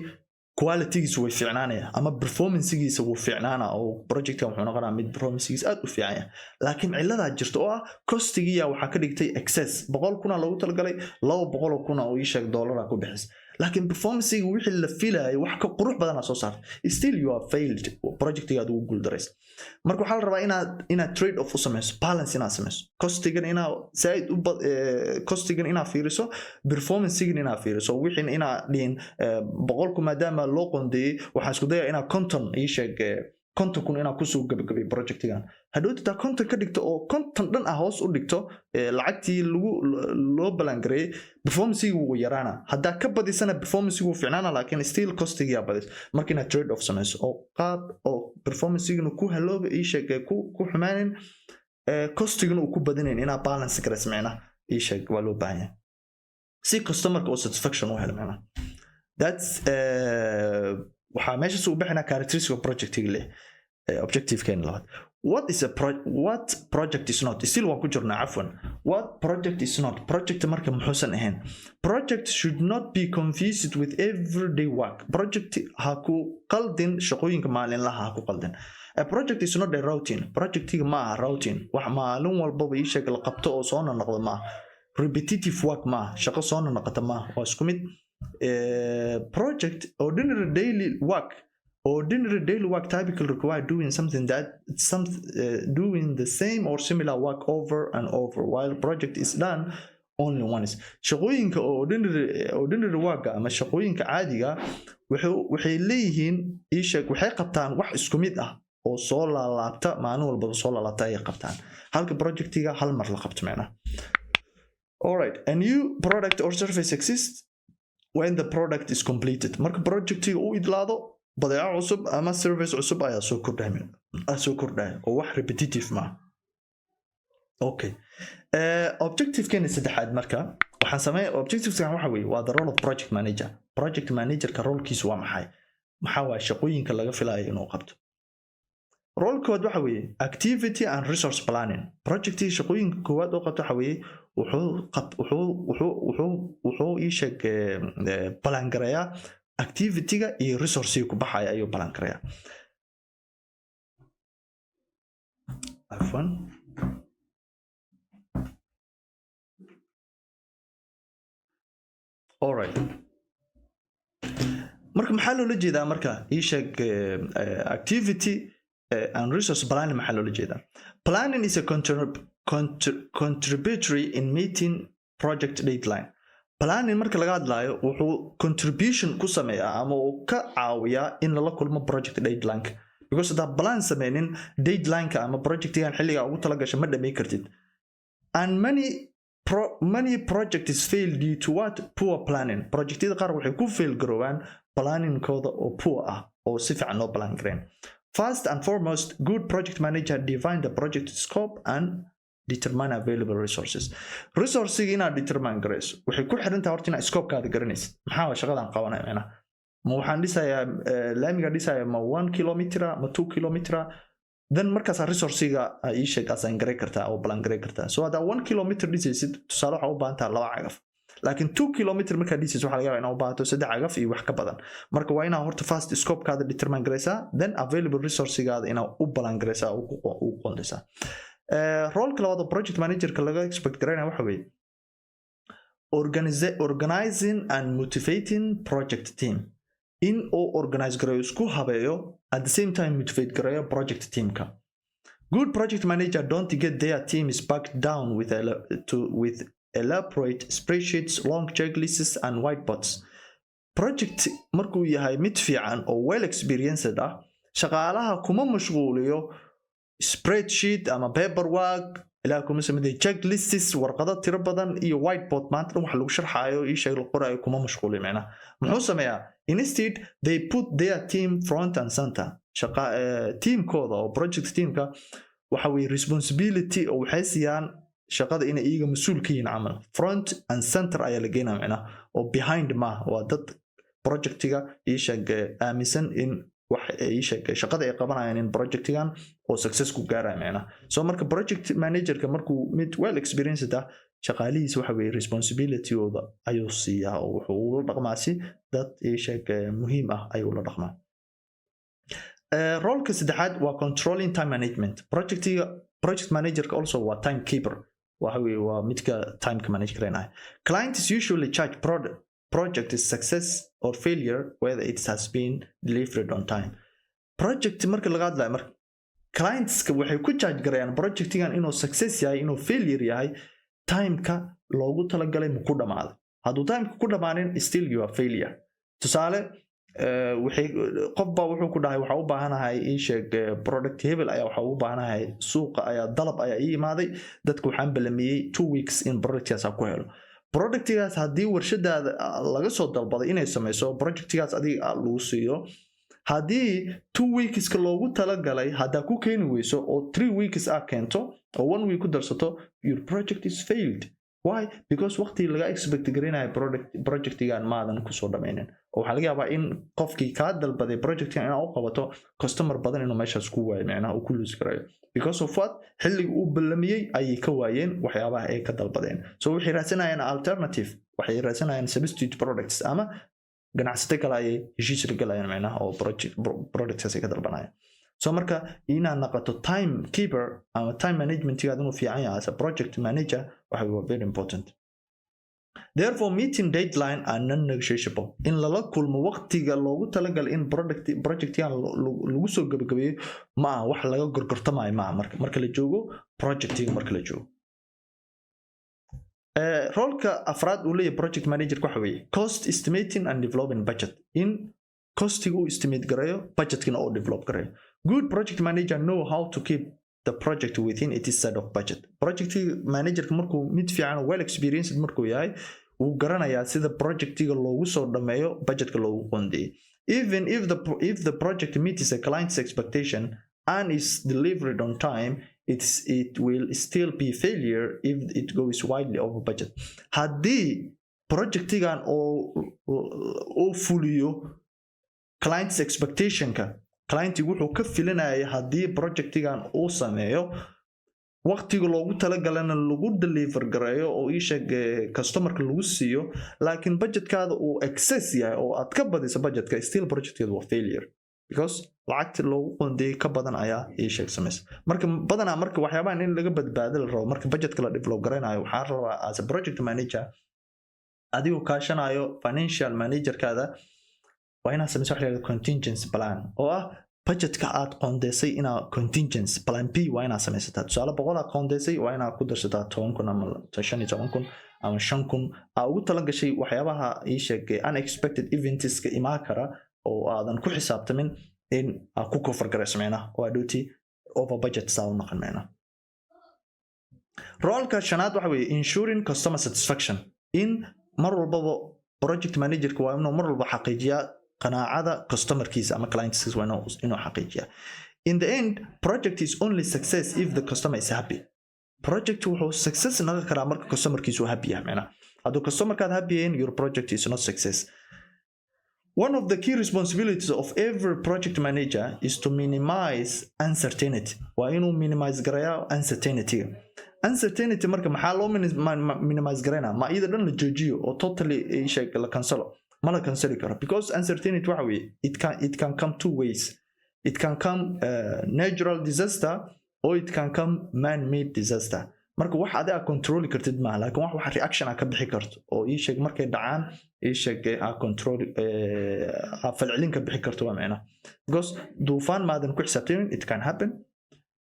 qualitygiisu way fiicnaanaya ama performancegiisa wuu fiicnaana oo projectkan wuxuu noqonaa mid performancegiisa aad u fiican yahay laakiin cilada jirto oo ah costigiya waxa ka dhigtay excess 100,000 lagu talagalay 200,000 oo ii sheeg dollar ku bixis laakiin performancega wixii la filayay wax ka qurux badan soo saartay still you are failed projectigaad uu guuldareys marka waxa la rabaa inaad trade off u sameyso balance inaad sameyso costigan inaad saaid u costigan inaad fiiriso performancega inaad fiiriso wixii inaad dhiin 100,000 maadaama loo qoondeeyay waxa isku dayaa inaad content ii sheeg konton inaad ku soo gabagabay projectigan hadhow konton ka dhigto oo konton dhan ah hoos u dhigto lacagtii loo balangareeyay performance-gu wuu yaraana hadaa ka badisana performance-gu wuu fiicnaana laakiin still costiga badis marka inaad trade off sameyso oo qaab oo performance-gu ku halooba ii sheeg ku xumaanin costiga uu ku badinayn inaad balance gareys macnaha ii sheeg waa loo baahan yahay si customer-ka oo satisfaction u helo macnaha that's waxaa meesha soo bixina characteristic of project leh objective keen lahayd what project is not still waan ku jirnaa afwan what project is not project marka muxuusan ahayn project should not be confused with everyday work project ha ku qaldin shaqooyinka maalinlaha ha ku qaldin a project is not a routine projectiga ma aha routine wax maalin walbaba ii sheeg la qabto oo soo noqdo ma repetitive work ma shaqo soo noqota ma waa isku mid project ordinary daily work typically require doing something that doing the same or similar work over and over while project is done only once shaqooyinka ordinary work ama shaqooyinka caadiga waxay leeyihiin ii sheeg waxay qabtaan wax isku mid ah oo soo laalaabta maalin walba soo laalaabta ay qabtaan halka projectiga hal mar la qabto macnaha all right a new product or service exists when the product is completed marka projectiga uu idlaado badeeco cusub ama service cusub ayaa soo kordhaya oo wax repetitive ma okay objective kan saddexaad marka waxaan sameeyay objective kan waxa weeye waa the role of project manager ka rolekiisu waa maxay waa shaqooyinka laga filayo inuu qabto role kood waxa weeye activity and resource planning projectii shaqooyinka koowaad oo qabto waxa weeye wuxuu ii sheeg balan gareeyaa activity-ga iyo resource-ga ku baxaya ayuu balan gareeyaa afwan all right marka maxaa loola jeedaa marka ii sheeg activity and resource planning maxaa loola jeedaa planning is a contributory in meeting project deadline planning marka laga hadlayo wuxuu contribution ku sameeyaa ama uu ka caawiyaa in lala kulmo project deadline because hadaa plan sameynin deadline-ka ama projectigan xilliga ugu talagasho ma dhamay kartid and many projects fail due to what poor planning projectyada qaar waxay ku fail garoobaan planning-kooda oo poor ah oo si fiican loo plan gareyn first and foremost good project manager define the project scope and determine available resources resources inaad determine garayso waxay ku xiran tahay horta inaad scope-kaada garanaysid maxaa shaqadan qabanaya macnaha ma waxaan dhisayaa laamiga dhisayaa ma 1 kilometer ma 2 kilometer then markaas resource-ga ii sheeg asaan garay kartaa oo plan garay kartaa so hadaa 1 kilometer dhisaysid tusaale waxaa u baahan tahay 2 cagaf laakiin 2 kilometer markaa dhisaysid waxaa laga yaabaa inaad u baahato 3 cagaf iyo wax ka badan marka waa inaad horta first scope-kaada determine garaysaa then available resource-gaada inaad u plan garaysaa u qoondaysaa role labaad oo project manager-ka laga expect garaynaya waxa weeye organizing and motivating project team in oo organize gareeyo isku habeeyo at the same time motivate gareeyo project teamka good project manager don't get their team is backed down with elaborate spreadsheets long checklists and whiteboards project markuu yahay mid fiican oo well experienced ah shaqaalaha kuma mashquuliyo spreadsheet ama paperwork ilaa kuma sameeyay checklists warqado tiro badan iyo whiteboard maanta wax lagu sharxayo ii sheeg la qorayo kuma mashquuliyo macnaha muxuu sameeyaa instead they put their team front and center shaqa teamkooda oo project teamka waxa way responsibility oo waxay siiyaan shaqada inay iyaga mas'uul ka yihiin camal front and center ayaa la geenaa macnaha oo behind ma waa dad projectiga ii sheeg aaminsan in wax ay sheegay shaqada ay qabanayaan in projectigan oo success ku gaaraya macnaha so marka project manager-ka markuu mid well experienced ah shaqaalihiisa waxa weeye responsibility-ooda ayuu siiyaa oo wuxuu la dhaqmaa si dad ay sheegay muhiim ah ayuu la dhaqmaa role-ka saddexaad waa controlling time management project manager-ka also waa time keeper waxa weeye waa midka time-ka manage karaynaya clients usually charge project is success or failure whether it has been delivered on time project marka laga hadlayo marka clients-ka waxay ku charge garayaan projectigan inuu success yahay inuu failure yahay time-ka loogu talagalay ma ku dhamaaday hadduu time-ka ku dhamaanin still you are failure tusaale qofba wuxuu ku dhahay waxaa u baahanahay ii sheeg product hebel ayaa waxaa u baahanahay suuqa ayaa dalab ayaa ii imaaday dadka waxaan balamiyey 2 weeks in productkaas ku helo productgaas haddii warshadaada laga soo dalbaday inay sameyso projectgaas adiga lagu siiyo haddii 2 weekska loogu talagalay haddaa ku keeni weyso oo 3 weeks ah keento oo 1 week ku darsato your project is failed why because waqti laga expect garanayo projectgan maadan ku soo dhameynin oo waxa laga yaabaa in qofkii ka dalbaday projectgan inuu qabato customer badan inuu meeshaas ku waayo macnaha uu ku lose garayo because of what xilliga uu ballamiyay ay ka waayeen waxyaabaha ay ka dalbadeen so waxay raasanayaan alternative waxay raasanayaan substitute products ama ganacsato kale ay heshiis la galayaan macnaha oo products ay ka dalbanayaan so marka inaad noqoto time keeper ama time management-gaada inuu fiican yahay as a project manager waxa waa very important therefore meeting deadline are non-negotiable in lala kulmo waqtiga loogu talagalay in projectgan lagu soo gabagabeeyo ma aha wax laga gorgortamayo ma aha marka la joogo projectiga marka la joogo role-ka afraad uu leeyahay project manager-ka waxa weeye cost estimating and developing budget in costiga uu estimate garayo budgetkina uu develop garayo good project manager know how to keep the project within its set of budget project manager markuu mid fiican well experienced markuu yahay uu garanayaa sida projectiga loogu soo dhameeyo budgetka loogu qoondeeyay even if the project meets a client's expectation and is delivered on time it will still be failure if it goes widely over budget haddii projectigan oo fuliyo client's expectation-ka client wuxuu ka filanaya hadii projectigan uu sameeyo waqtiga loogu talagalana lagu deliver gareeyo oo ii sheeg customerka lagu siiyo laakiin budgetkaada uu excess yahay oo aad ka badiso budgetka still projectkeedu waa failure because lacagta loogu qoondeeyay ka badan ayaa ii sheeg sameys marka badanaa marka waxyaabahan in laga badbaado la rabo marka budgetka la develop gareynayo waxaa rabaa as a project manager adigoo kaashanayo financial managerkaada waa inaad sameyso wax la contingency plan oo ah budgetka aad qoondeysay inaa contingency plan B waa inaad sameysataa tusaale 100 aad qoondeysay waa inaad ku darsataa 10,000 ama 15,000 ama 5,000 aa ugu talagashay waxyaabaha ii sheeg unexpected eventska imaan kara oo aadan ku xisaabtamin in aad ku cover gareysameyna oo adooti over budget saa u naqanayna roolka shanaad waxa weeye ensuring customer satisfaction in mar walbaba project managerka waa inuu mar walba xaqiijiyaa qanaacada customerkiisa ama clientskiisa waa inuu xaqiijiyaa in the end project is only success if the customer is happy project wuxuu success noqon karaa marka customerkiisu happy yahay macna hadduu customerkaada happy yahay your project is not success. One of the key responsibilities of every project manager is to minimize uncertainty. Waa inuu minimize garaya uncertainty. Uncertainty marka maxaa loo minimize garayna ma iyada dhan la joojiyo oo totally sheeg la cancelo ma la canceli karo because uncertainty waxa weeye it can come two ways. It can come natural disaster or it can come man-made disaster. marka wax adiga control kartid ma laakiin wax reaction ka bixi karto oo ii sheeg markay dhacaan ii sheeg control falcelin ka bixi karto waa macna because duufaan maadan ku xisaabtin it can happen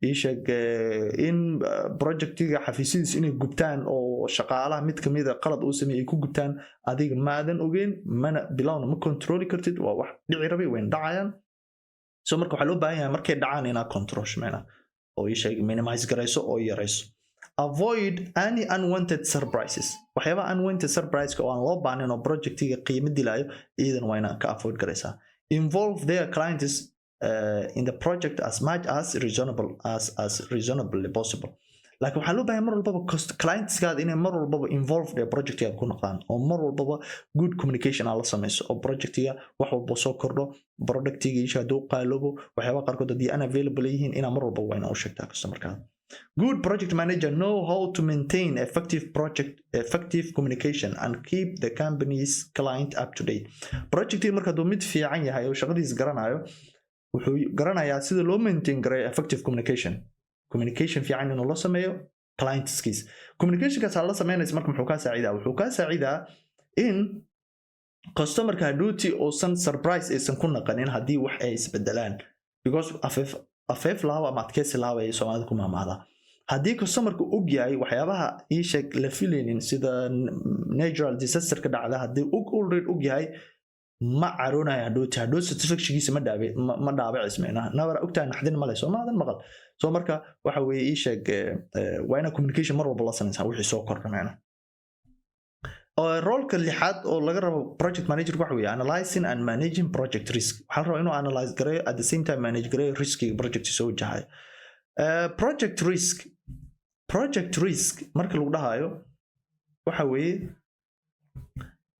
ii sheeg in projectiga xafiisiis inay gubtaan oo shaqaalaha mid kamid ah qalad uu sameeyay ku gubtaan adiga maadan ogeyn mana bilowna ma control kartid waa wax dhici rabay weyn dhacayaan so marka waxa loo baahan yahay markay dhacaan inaad control shmeena oo ii sheeg minimize garayso oo yarayso. Avoid any unwanted surprises. waxyaaba unwanted surprise oo aan loo baahneen oo projectiga qiimo dilayo iidan waa inaad ka avoid garaysaa. Involve their clients in the project as much as reasonably possible. laakiin waxaa loo baahan mar walbaba clientskaada inay mar walbaba involve their projectiga ku noqdaan oo mar walbaba good communication aan la sameyso oo projectiga wax walba soo kordho productiga isha hadduu qaaloobo waxyaaba qaarkood haddii unavailable yihiin inaa mar walbaba waa inaa u sheegtaa customerkaada. Good project manager know how to maintain effective communication and keep the company's client up to date. Projectii marka duu mid fiican yahay oo shaqadiis garanayo wuxuu garanayaa sida loo maintain gareeyo effective communication fiican inuu la sameeyo clientskiis. Communicationkaas la sameynaysa marka wuxuu ka saacidaa in customerka haduuti oo san surprise aysan ku naqanin haddii wax ay isbedelaan because afeef laaba ama adkeysi laaba ay Soomaalida ku maamaada haddii customerku og yahay waxyaabaha ii sheeg la filaynin sida natural disaster ka dhacda haddii already og yahay ma caroonaya hadhow satisfactionkiisa ma dhaabacismayna nabara ogtaa naxdin male Soomaalida maqal soo marka waxa weeye ii sheeg waa ina communication mar walba la sameeyay wixii soo kordhameyna. roolka lixaad oo laga rabo project manager waxa weeye analyzing and managing project risk. waxaa la rabaa inuu analyze gareeyo at the same time manage gareeyo riskiga project soo wajahay. project risk marka lagu dhahayo waxa weeye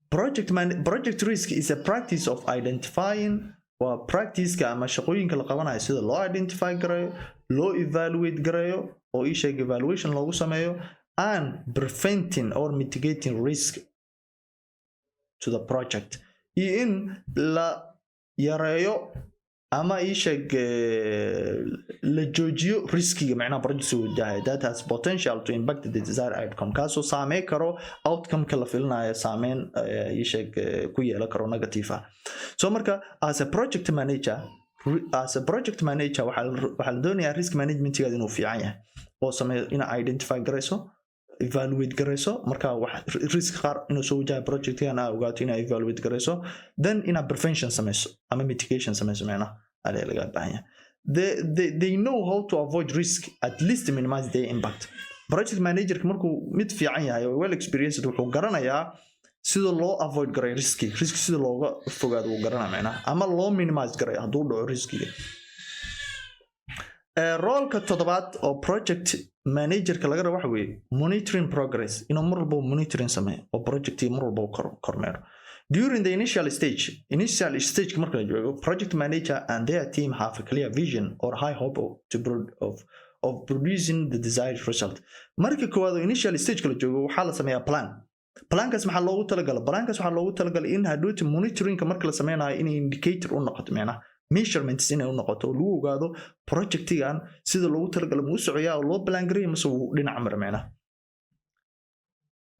project risk is a practice of identifying waa practice-ka ama shaqooyinka la qabanayo sida loo identify gareeyo loo evaluate gareeyo oo ii sheeg evaluation loogu sameeyo and preventing or mitigating risk to the project in la yareeyo ama ii sheeg la joojiyo riskiga macnaha project soo wajahay that has potential to impact the desired outcome kaasoo saameyn karo outcome-ka la filinayo saameyn ii sheeg ku yeelan karo negative ah. So marka as a project manager waxaa la doonayaa risk managementgaada inuu fiican yahay oo sameeyo inaa identify garayso evaluate garayso marka wax risk qaar inuu soo wajahay projectgana ogaato inaa evaluate garayso then inaa prevention sameyso ama mitigation sameyso macnaha ayaa laga baahan yahay. They know how to avoid risk at least minimize their impact. Project manager markuu mid fiican yahay oo well experienced wuxuu garanayaa sida loo avoid garay risk sida looga fogaado uu garanaa macnaha ama loo minimize garay hadduu dhaco riskiga. roolka toddobaad oo project managerka laga rabo waxa weeye monitoring progress inuu mar walba monitoring sameeyo oo projectii mar walba kormeero. During the initial stage marka la joogo, project manager and their team have a clear vision or high hope of producing the desired result. Marka koowaad initial stage la joogo waxaa la sameeyaa plankaas maxaa loogu talagalay in hadhooti monitoringka marka la sameynayo in indicator u noqoto macnaha measurements inay u noqoto lagu ogaado projectigan sida loogu talagalay ma u socoyaa oo loo plan gareeyo mise uu dhinac mar macnaha.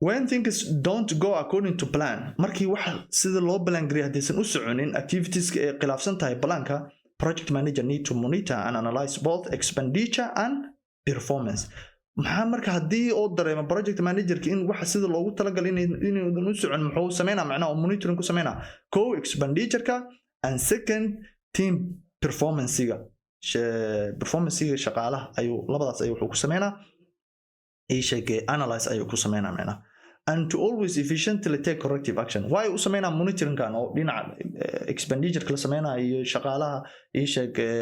When things don't go according to plan, markii wax sida loo plan gareeyo hadaysan u soconin activities ee khilaafsan tahay planka, project manager need to monitor and analyze both expenditure and performance. maxaa marka haddii oo dareemo project managerka in wax sida loogu talagalay inuu u socon muxuu sameynaa macnaha oo monitoring ku sameynaa expenditure-ka and second team performance-ga shaqaalaha ayuu labadaas ayuu wuxuu ku sameynaa analyze ayuu ku sameynaa macnaha. And to always efficiently take corrective action. Why u sameynaa monitoring-kan oo dhinaca expenditure-ka la sameynaa iyo shaqaalaha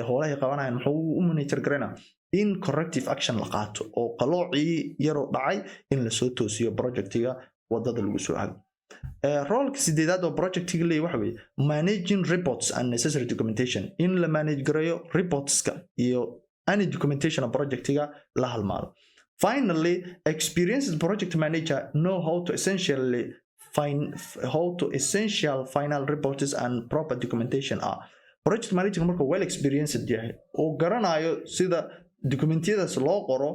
howlaha qabanayaan muxuu u monitor gareynaa in corrective action la qaato oo qaloocii yaroo dhacay in la soo toosiyo projectiga wadada lagu soo hago. Roolka sideedaad oo projectiga leeyahay waxa weeye managing reports and necessary documentation, in la manage gareeyo reportska iyo any documentation of projectiga la halmaado. Finally, experienced project manager know how to essential final reports and proper documentation are. Project manager marka well experienced yahay oo garanayo sida dokumentiyadaas loo qoro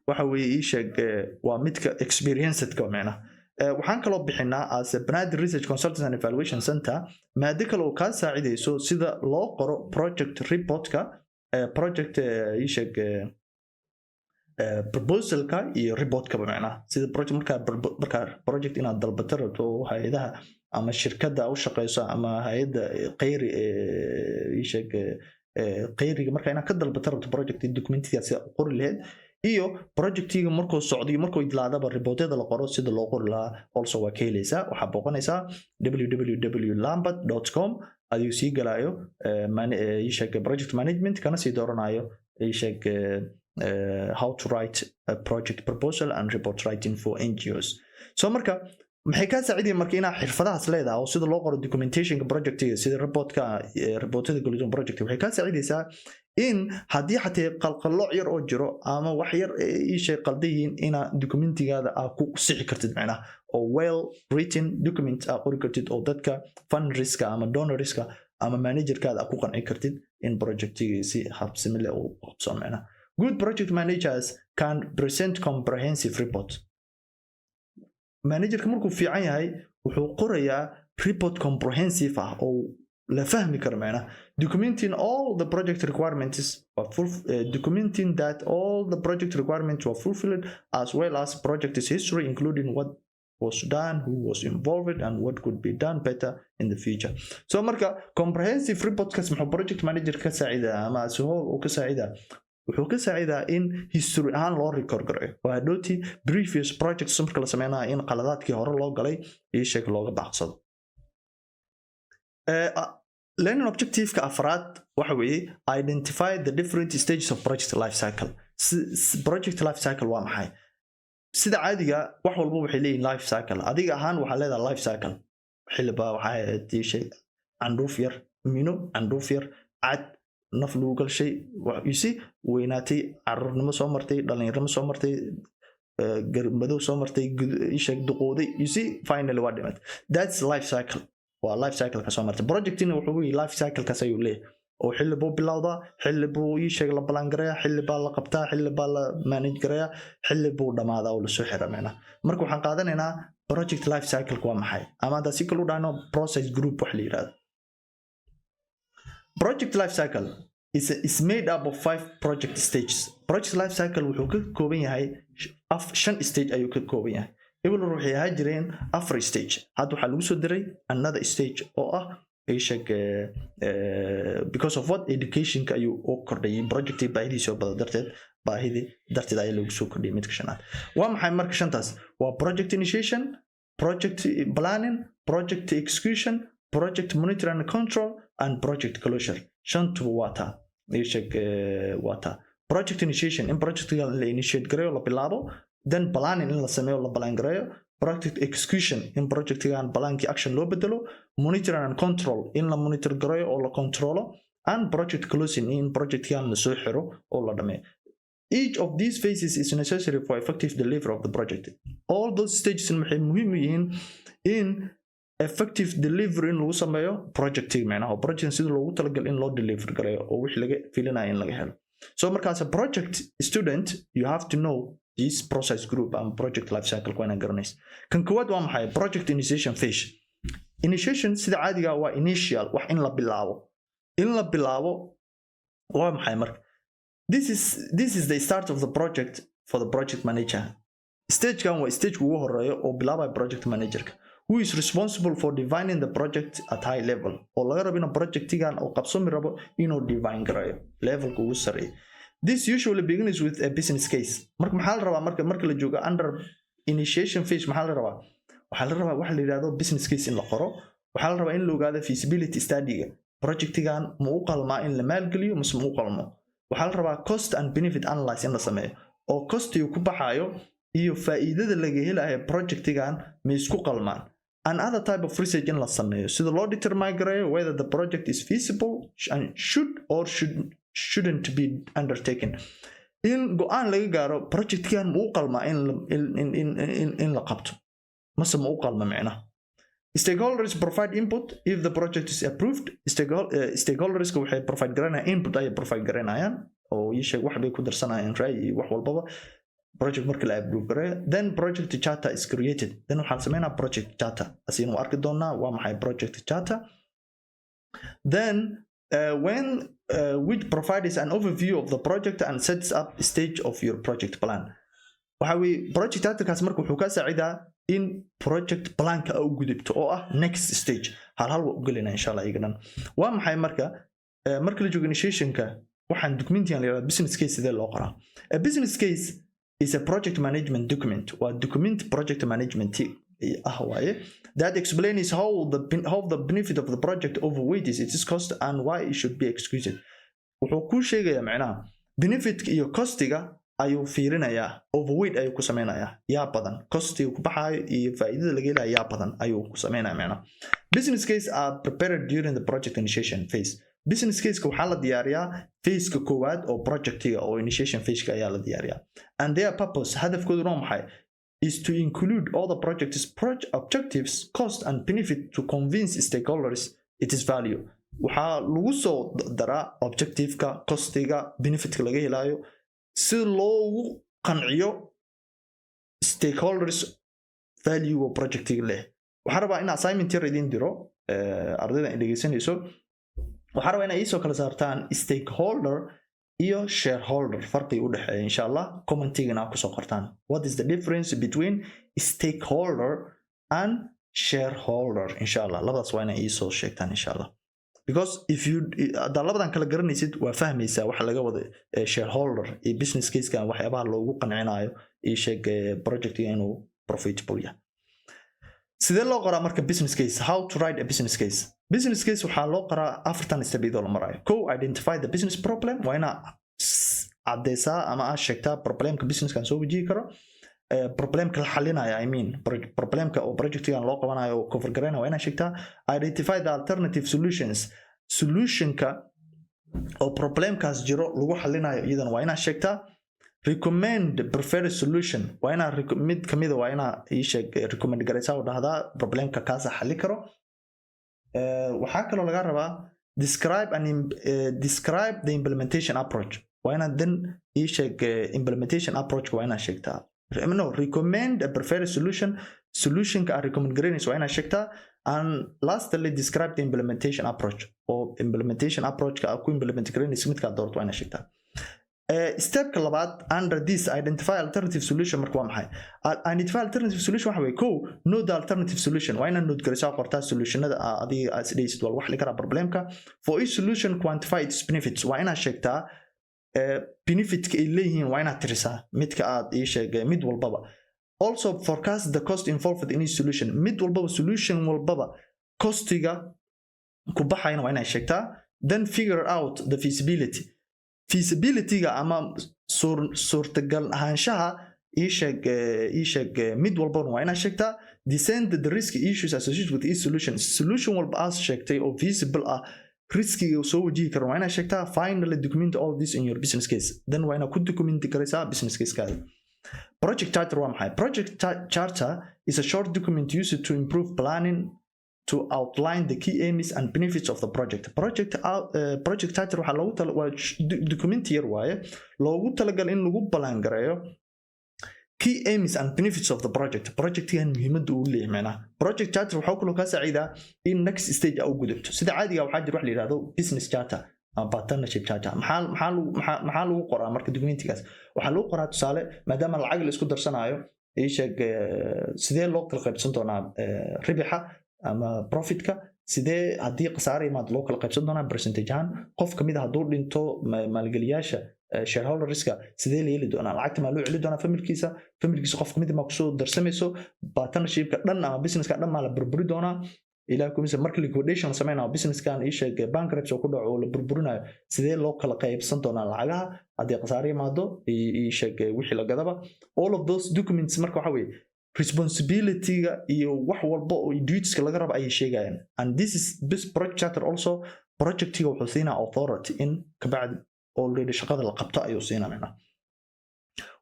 waxa weeye waa midka experienced ka macnaha. waxaan kaloo bixinaa as a Banaadir Research Consultants and Evaluation Center maado kale oo ka saacideyso sida loo qoro project reportka project proposalka iyo reportka macnaha sida marka project inaad dalbato rabto hay'adaha ama shirkadda u shaqeyso ama hay'adda qeyriga marka inaad ka dalbato rabto project documentigaas qori lahayd iyo projectiga markuu socdo markuu idlaadaba reportada la qoro sida loo qori lahaa also waa ka helaysaa. waxaa booqanaysaa www.lambert.com adigu sii galaayo project management kana sii dooranayo how to write a project proposal and report writing for NGOs. So marka maxay ka saacideen marka inaad xirfadahaas leedahay oo sida loo qoro documentationka projectiga sida reportada golidoon project waxay ka saacideysaa in haddii xatee qalqalooc yar oo jiro ama wax yar qaldayin inaad documentigaada aad ku sixi kartid macnaha oo well written document aad qori kartid oo dadka fundraiska ama donorska ama managerkaada aad ku qanci kartid in projectiga si habsami leh uu qabso macnaha. Good project managers can present comprehensive report. Managerka markuu fiican yahay wuxuu qorayaa report comprehensive ah oo la fahmi karo macnaha documenting all the project requirements documenting that all the project requirements were fulfilled as well as project's history including what was done, who was involved and what could be done better in the future. So marka comprehensive report kas muxuu project manager ka saacidaa ama asoo uu ka saacidaa wuxuu ka saacidaa in history ahaan loo record gareeyo waa dhoti previous projects marka la sameynayo in qaladaadkii hore loo galay iyo looga baxsado. Learning objective-ka afraad waxa weeye identify the different stages of project life cycle. Project life cycle waa maxay? Sida caadiga wax walba waxay leeyihiin life cycle. Adiga ahaan waxaa leedahay life cycle. xilba waxaa tiishay candhuuf yar mino candhuuf yar cad naf lagu galshay you see weynaatay carruurnimo soo martay dhalinyarnimo soo martay madow soo martay isheeg duqooday you see finally waa dhimatay. That's life cycle. waa life cycle ka soo martay. Projectina wuxuu yahay life cycle kaas ayuu leeyahay oo xilli buu bilowdaa xilli buu isheeg la balan gareeyaa xilli baa la qabtaa xilli baa la manage gareeyaa xilli buu dhamaadaa oo la soo xirameena. Marka waxaan qaadanaynaa project life cycle waa maxay ama hada si kale u dhaano process group wax la yiraahdo. Project life cycle is made up of 5 project stages. Project life cycle wuxuu ka kooban yahay 5 stage ayuu ka kooban yahay. Ibil ruuxi ahaa jireen 4 stage. Hadda waxa lagu soo diray another stage oo ah because of what education ka ayuu oo kordhayay project baahidiisa oo badan darteed ayaa lagu soo kordhiyay mid ka shanaad. Waa maxay marka shantaas? Waa project initiation, project planning, project execution, project monitoring and control and project closure. Shantu wata project initiation in project la initiate gareeyo la bilaabo, then planning in la sameeyo la plan gareeyo, project execution in projectigan balankii action loo bedelo, monitor and control in la monitor gareeyo oo la controlo, and project closing in projectigan la soo xiro oo la dhameeyo. Each of these phases is necessary for effective delivery of the project. All those stages waxay muhiim u yihiin in effective delivery in lagu sameeyo projectiga macnaha project sida loogu talagalay in loo deliver gareeyo oo wixii laga filinaya in laga helo. So markaas a project student you have to know this process group and project life cycle kuna garanaysa. Kan koowaad waa maxay? Project initiation phase. Initiation sida caadiga waa initial wax in la bilaabo. In la bilaabo waa maxay marka? This is the start of the project for the project manager. Stage kan waa stage ugu horeeyo oo bilaabay project manager who is responsible for defining the project at high level. Oo laga rabo in projectigan oo qabsoomi rabo inuu define gareeyo levelka ugu sareeyo. This usually begins with a business case. Marka maxaa la rabaa marka la joogo under initiation phase maxaa la rabaa? Waxaa la rabaa waxa la yiraahdo business case in la qoro. Waxaa la rabaa in la ogaado feasibility study-ga. Projectigan ma u qalmaa in la maalgeliyo mise ma u qalmo. Waxaa la rabaa cost and benefit analysis in la sameeyo. Oo cost-igu ku baxayo iyo faa'iidada laga helayo projectigan ma isku qalmaan. Another type of research in la sameeyo sida loo determine gareeyo whether the project is feasible and shouldn't be undertaken. In go'aan laga gaaro projectkan ma u qalmaa in la qabto mase ma u qalma macnaha. Stakeholders provide input if the project is approved. Stakeholders waxay provide garanayaan input ay provide garanayaan oo yeeshay wax bay ku darsanayaan ra'yi wax walbaba project marka la approve gareeyo. Then project charter is created. Then waxaan sameynaa project charter asiin u arki doonaa waa maxay project charter. Then which provides an overview of the project and sets up stage of your project plan. Waxa weey project charterkaas marka wuxuu ka saacidaa in project planka uu gudubto oo ah next stage hal u galina insha Allah iyadan. Waa maxay marka la joogo initiationka waxaan documentigan la yiraahdo business case sidee loo qoraa. A business case is a project management document or document project management waaye that explains how the benefit of the project overweights its cost and why it should be executed. Wuxuu ku sheegaya macnaha benefit iyo costiga ayuu fiirinayaa overweight ayuu ku sameynayaa yaa badan costiga ku baxayo iyo faa'iidada laga helayo yaa badan ayuu ku sameynayaa macnaha. Business case are prepared during the project initiation phase. Business case-ka waxaa la diyaariyaa phase-ka koowaad oo projectiga oo initiation phase-ka ayaa la diyaariyaa. And their purpose hadafkoodu waa maxay? Is to include all the project's objectives, cost and benefit to convince stakeholders it is value. Waxaa lagu soo daraa objective-ka, costiga, benefit-ka laga helayo si loogu qanciyo stakeholders value oo projectiga leh. Waxaa rabaa in assignment yar idin diro ardayda ay dhegeysanayso. waxaa rabaa inay soo kala saartaan stakeholder iyo shareholder farqi u dhaxeeya insha Allah commentigana ku soo qortaan. What is the difference between stakeholder and shareholder insha Allah labadaas waa inay soo sheegtaan insha Allah. Because if you labadan kala garanaysid waa fahmaysaa waxa laga wada shareholder iyo business case kan waxyaabaha loogu qancinayo iyo sheeg project inuu profitable yahay. sidee loo qoraa marka business case? How to write a business case? Business case waxaa loo qoraa afartan step iyadoo la marayo. Identify the business problem waa inaa cadeysaa ama aad sheegtaa problemka businesskan soo wajihi karo. Problemka la xalinayo problemka oo projectigan loo qabanayo oo cover gareynayo waa inaa sheegtaa. Identify the alternative solutionka oo problemkaas jiro lagu xalinayo iyadana waa inaa sheegtaa. Recommend preferred solution waa inaa mid kamida waa inaa recommend gareysaa oo dhahdaa problemka kaasa xali karo. waxaa kaloo laga rabaa describe the implementation approach waa inaa then implementation approach waa inaa sheegtaa. Recommend a preferred solutionka aad recommend gareynayso waa inaa sheegtaa. And lastly describe the implementation approach oo implementation approachka aad ku implement gareynayso midkaa doorto waa inaa sheegtaa. Stepka labaad under this identify alternative solution marka waa maxay? Identify alternative solution waxa weeye know the alternative solution waa inaa note gareysaa qortaa solutionada adiga aad isdhaysid waa wax laga problemka. For each solution quantify its benefits waa inaa sheegtaa benefitka ay leeyihiin waa inaa tirisaa midka aad sheegay mid walbaba. Also forecast the cost involved in each solution mid walbaba solution walbaba costiga ku baxayna waa inaa sheegtaa. Then figure out the feasibility-ga ama suurtagal ahaanshaha إيشك mid والبون وين شكتا descend the risk issues associated with each solution والباس شكتي أو feasible risky سو جي كر وين شكتا finally document all this in your business case then وين كنت document كريسا business case كذا. Project charter وامحي. Project charter is a short document used to improve planning to outline the key aims and benefits of the project. Project charter waxaa loogu tala waa document yar waaye loogu talagal in lagu balaan gareeyo key aims and benefits of the project. Projectkan muhiimada uu leeyahay macnaha. Project charter waxaa kaloo ka saacidaa in next stage au gudubto. Sida caadiga waxaa jira wax la yiraahdo business charter ama partnership charter. maxaa lagu qoraa marka documentigaas? Waxaa lagu qoraa tusaale maadaama lacag la isku darsanayo sheeg sidee loo kala qaybsan doonaa ribixa ama profitka, sidee haddii khasaare imaad loo kala qaybsan doonaa percentage ahaan, qof kamid ah hadduu dhinto maalgeliyaasha shareholderska sidee la heli doonaa, lacagta maa loo celi doonaa familkiisa qof kamid maa kusoo darsamayso, partnershipka dhan ama businesska dhan maa la burburi doonaa ilaa kumisa marka liquidation la samaynayo businesskan sheeg bankruptcy oo ku dhaco oo la burburinayo sidee loo kala qaybsan doonaa lacagaha haddii khasaare imaado sheeg wixii la gadaba. All of those documents marka waxa weeye responsibility-ga iyo wax walba oo duties-ka laga rabo ayay sheegayaan. And this is this project charter also project-iga wuxuu siinaa authority in kabacdi already shaqada la qabto ayuu siinaa macnaha.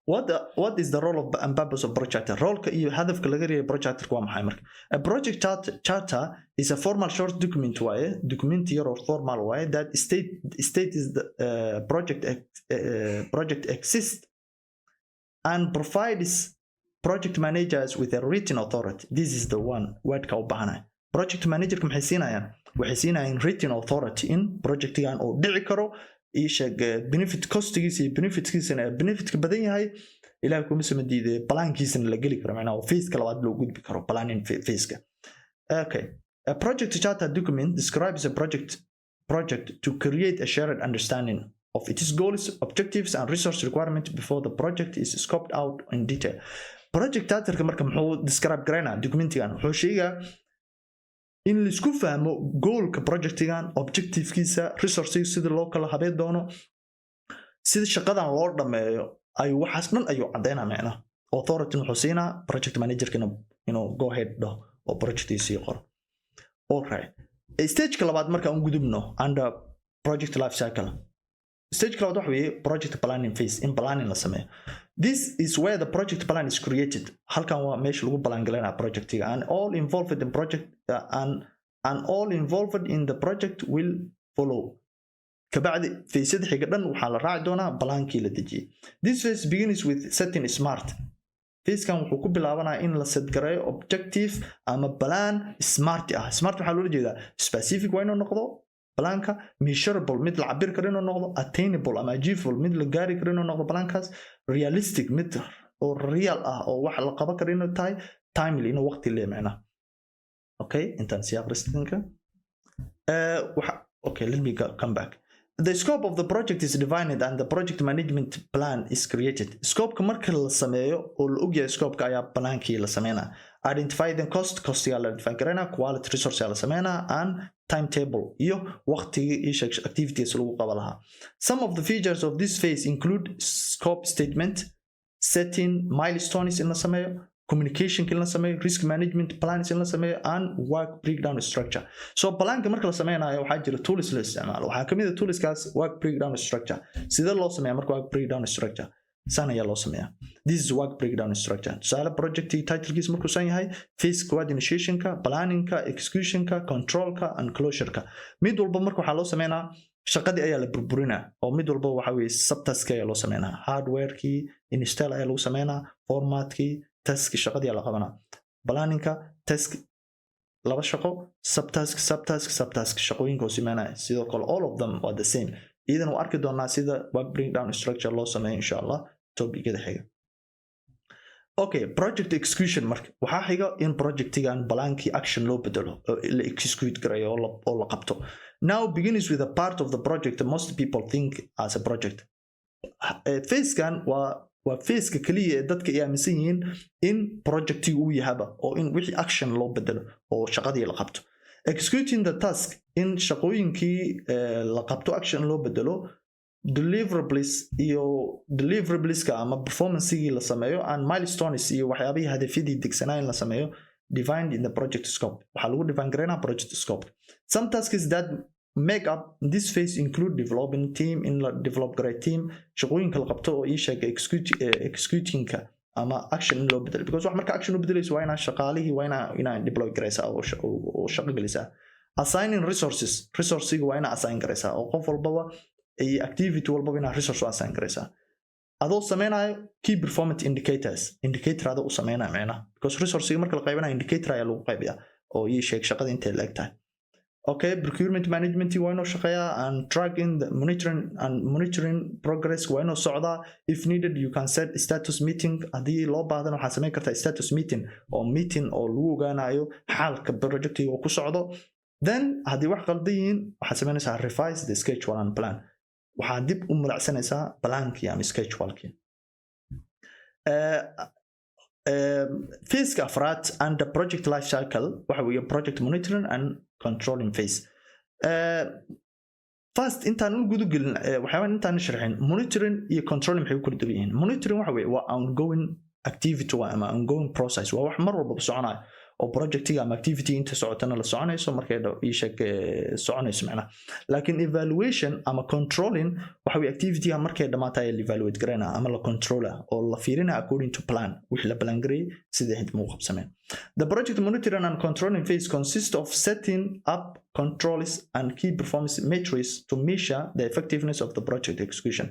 What is the role of and purpose of project charter? Role-ka iyo hadafka laga leeyahay project charter waa maxay marka? A project charter is a formal short document waaye, document yar oo formal waaye that state is the project exists and provides project managers with a written authority. This is the one word ka u baahanay. Project manager ka maxay siinayaan written authority in projectigan oo dhici karo sheeg benefit costigiisa iyo benefitkiisana benefitka badan yahay ilaa kuma samadiide plankiisana la geli karo macnaha phase-ka labaad loo gudbi karo planning phase-ka. Okay, a project charter document describes a project to create a shared understanding of its goals, objectives and resource requirements before the project is scoped out in detail. Project charter-ka marka muxuu describe gareynaa documentigan wuxuu sheegaa in la isku fahmo goalka projectigan, objectivekiisa, resources sida loo kala habeen doono, sida shaqadan loo dhameeyo ay waxaas dhan ayuu cadeynaa macnaha. Authority wuxuu siinaa project manager-kana inuu go ahead dhaho oo projectiisii qoro. Alright, stage-ka labaad marka aan gudubno under project life cycle. Stage labaad waxa weeye project planning phase, in planning la sameeyo. This is where the project plan is created. Halkan waa meesha lagu balan galeynayo projectiga and all involved in project and all involved in the project will follow. Kabacdi phase xiga dhan waxaa la raaci doonaa balaankii la dejiyay. This phase begins with setting smart. Phase-kan wuxuu ku bilaabanaa in la set gareeyo objective ama plan smart ah. Smart waxaa loola jeedaa specific waa inuu noqdo balaanka, measurable mid la cabir karo inuu noqdo, attainable ama achievable mid la gaari karo inuu noqdo balaankaas, realistic mid oo real ah oo wax la qaban karo inuu tahay, timely inuu waqti leeyahay macnaha. Okay, intaan si akhristanka okay, let me come back. The scope of the project is defined and the project management plan is created. Scope-ka marka la sameeyo oo la ogyahay scope-ka ayaa balaankii la sameynaa. Identify the cost-iga la define gareynaa, quality resource la sameynaa and timetable iyo waqtiga iyo activities lagu qaban lahaa. Some of the features of this phase include scope statement, setting milestones in la sameeyo, communication in la sameeyo, risk management plans in la sameeyo and work breakdown structure. So balaanka marka la sameynayo waxaa jira tools la isticmaalo. Waxaa kamid ah toolskaas work breakdown structure. Sida loo sameeyo marka work breakdown structure? San ayaa loo sameeyaa. This is work breakdown structure. Tusaale project title-kiisa markuu san yahay phase coordination-ka, planning-ka, execution-ka, control-ka and closure-ka. Mid walba marka waxaa loo sameynaa shaqadii ayaa la burburinaa oo mid walba waxa weeye subtask ayaa loo sameynaa. Hardware-kii install ayaa lagu sameynaa, format-kii, task shaqadii ayaa la qabanaa. Planning-ka, task laba shaqo, subtask shaqooyinka oo sameynaa. Sidoo kale all of them are the same. idan u arki doonaa sida work breakdown structure loo sameeyo insha Allah topic-da xiga. Okay, project execution marka waxa xiga in projectigan balaankii action loo bedelo la execute gareeyo oo la qabto. Now begins with a part of the project that most people think as a project. Phase-kan waa phase-ka kaliya ee dadka ay aaminsan yihiin in projectigu uu yahaba oo in wixii action loo bedelo oo shaqadii la qabto. Executing the task in shaqooyinkii la qabto action loo bedelo deliverables ama performance-gii la sameeyo and milestones iyo waxyaabihii hadafyadii degsanaayn la sameeyo defined in the project scope waxaa lagu define gareynaa project scope. Some tasks that make up this phase include developing team in la develop great team shaqooyinka la qabto oo ii sheega executingka ama action in loo bedelo because wax marka action u bedelayso waa inaa shaqaalihii waa inaa deploy garaysaa oo shaqo gelisaa. Assigning resourcesiga waa inaa assign garaysaa oo qof walbaba iyo activity walbaba inaa resource u assign garaysaa adoo sameynayo key performance indicator adoo u sameynaya macnaha because resourcesiga marka la qaybanayo indicator ayaa lagu qaybiyaa oo ii sheeg shaqada intay la eg tahay. Okay, procurement management waa inuu shaqeeyaa and tracking the monitoring progress waa inuu socdaa. If needed you can set status meeting haddii loo baahdan waxaad samayn kartaa status meeting oo lagu ogaanayo xaalka projectiga oo ku socdo. Then haddii wax qaldan yihiin waxaad samaynaysaa revise the schedule and plan waxaad dib u mudacsanaysaa plankii ama schedulekii. Phase afraad and the project life cycle waxa weeye project monitoring and controlling phase. First intaan u gudu gelin waxaan intaan sharxin monitoring iyo controlling maxay ku kala duwan yihiin. Monitoring waxa weeye waa ongoing activity ama ongoing process waa wax mar walba soconayo oo projectiga ama activity inta socotana la soconayso markay ii sheeg soconayso macnaha. Laakiin evaluation ama controlling waxa weeye activity-ga markay dhamaatay la evaluate gareena ama la controller oo la fiirina according to plan wixii la plan gareeyay sida hid muu qabsameen. The project monitoring and controlling phase consists of setting up controls and key performance metrics to measure the effectiveness of the project execution.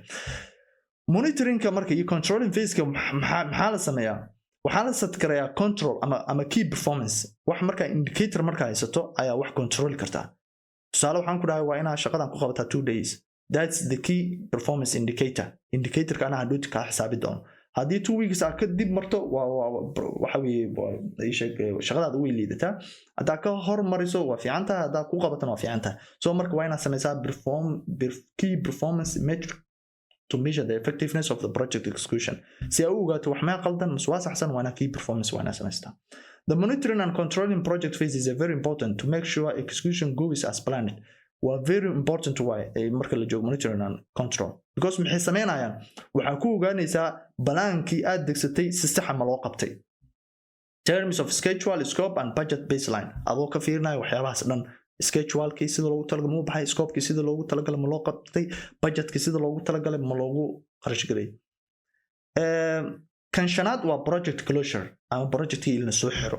Monitoringka marka iyo controlling phase-ka maxaa la sameeyaa waxaa la set gareeyaa control ama key performance wax marka indicator marka haysato ayaa wax control kartaa. Tusaale waxaan ku dhahay waa inaa shaqadan ku qabataa 2 days that's the key performance indicatorka ana hadhow ka xisaabi doono. haddii 2 weeks aad ka dib marto waxa weeye shaqadaada way liidataa haddaa ka hormariso waa fiicantahay haddaa ku qabatana waa fiicantahay. So marka waa inaad samaysaa key performance metric to measure the effectiveness of the project execution. Si ay u ogaato wax ma qaldan mas waa saxsan waana key performance waana samaystaa. The monitoring and controlling project phase is very important to make sure execution goes as planned. Waa very important why marka la joogo monitoring and control because maxay sameynayaan waxaa ku ogaanaysaa balaankii aad degsatay si sax ma loo qabtay. Terms of schedule, scope and budget baseline adoo ka fiirinayo waxyaabahaas dhan schedule-kii sida loogu talagalay ma baxay scope-kii sida loogu talagalay ma loo qabtay budget-kii sida loogu talagalay ma loogu qarash galay. Kan shanaad waa project closure ama project-kii la soo xiro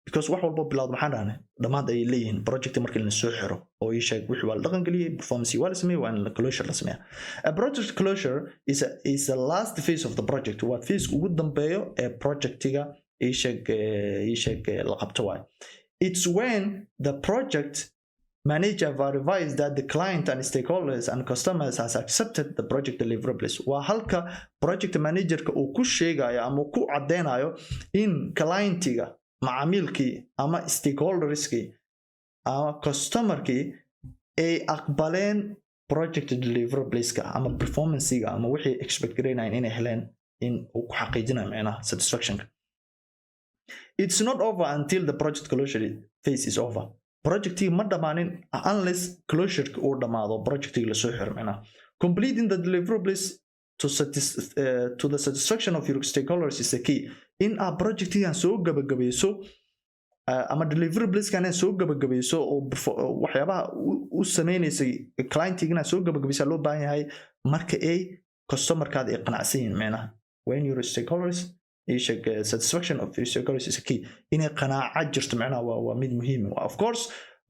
because wax walba bilowd maxaan dhahnay dhamaad ay leeyihiin project markii la soo xiro oo ii sheeg wixii waa la dhaqan galiyay performance waa la sameeyay waa in la closure la sameeyaa. A project closure is the last phase of the project waa phase ugu dambeeyo ee project-iga ii sheeg la qabto waay. It's when the project manager verifies that the client and stakeholders and customers has accepted the project deliverables. Waa halka project manager-ka uu ku sheegayo ama ku cadeynayo in client-iga macaamilkii ama stakeholderskii ama customerkii ay aqbaleen project deliverables-ka ama performance-iga ama wixii expect gareynayeen inay heleen in uu ku xaqiijinayo macnaha satisfaction-ka. It's not over until the project closure phase is over. Project-ii ma dhamaanin unless closure-ka uu dhamaado project-ii la soo xiro macnaha. Completing the deliverables to the satisfaction of your stakeholders is the key. In a project-igan soo gabagabayso ama deliverables-kan soo gabagabayso oo waxyaabaha u sameynaysay client-igana soo gabagabaysa loo baahan yahay marka ay customer-kaada ay qanacsan yihiin macnaha. When your stakeholders satisfaction of your stakeholders is a key. Inay qanaaca jirto macnaha waa mid muhiim ah. Of course,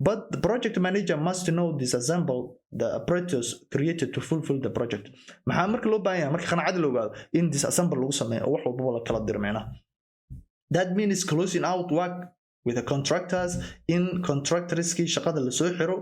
but the project manager must know disassemble the apparatus created to fulfill the project. Maxaa marka loo baahan yahay marka qanaacada la ogaado in disassemble lagu sameeyo wax walba la kala diro macnaha. That means closing out work with the contractors in contractorskii shaqada la soo xiro.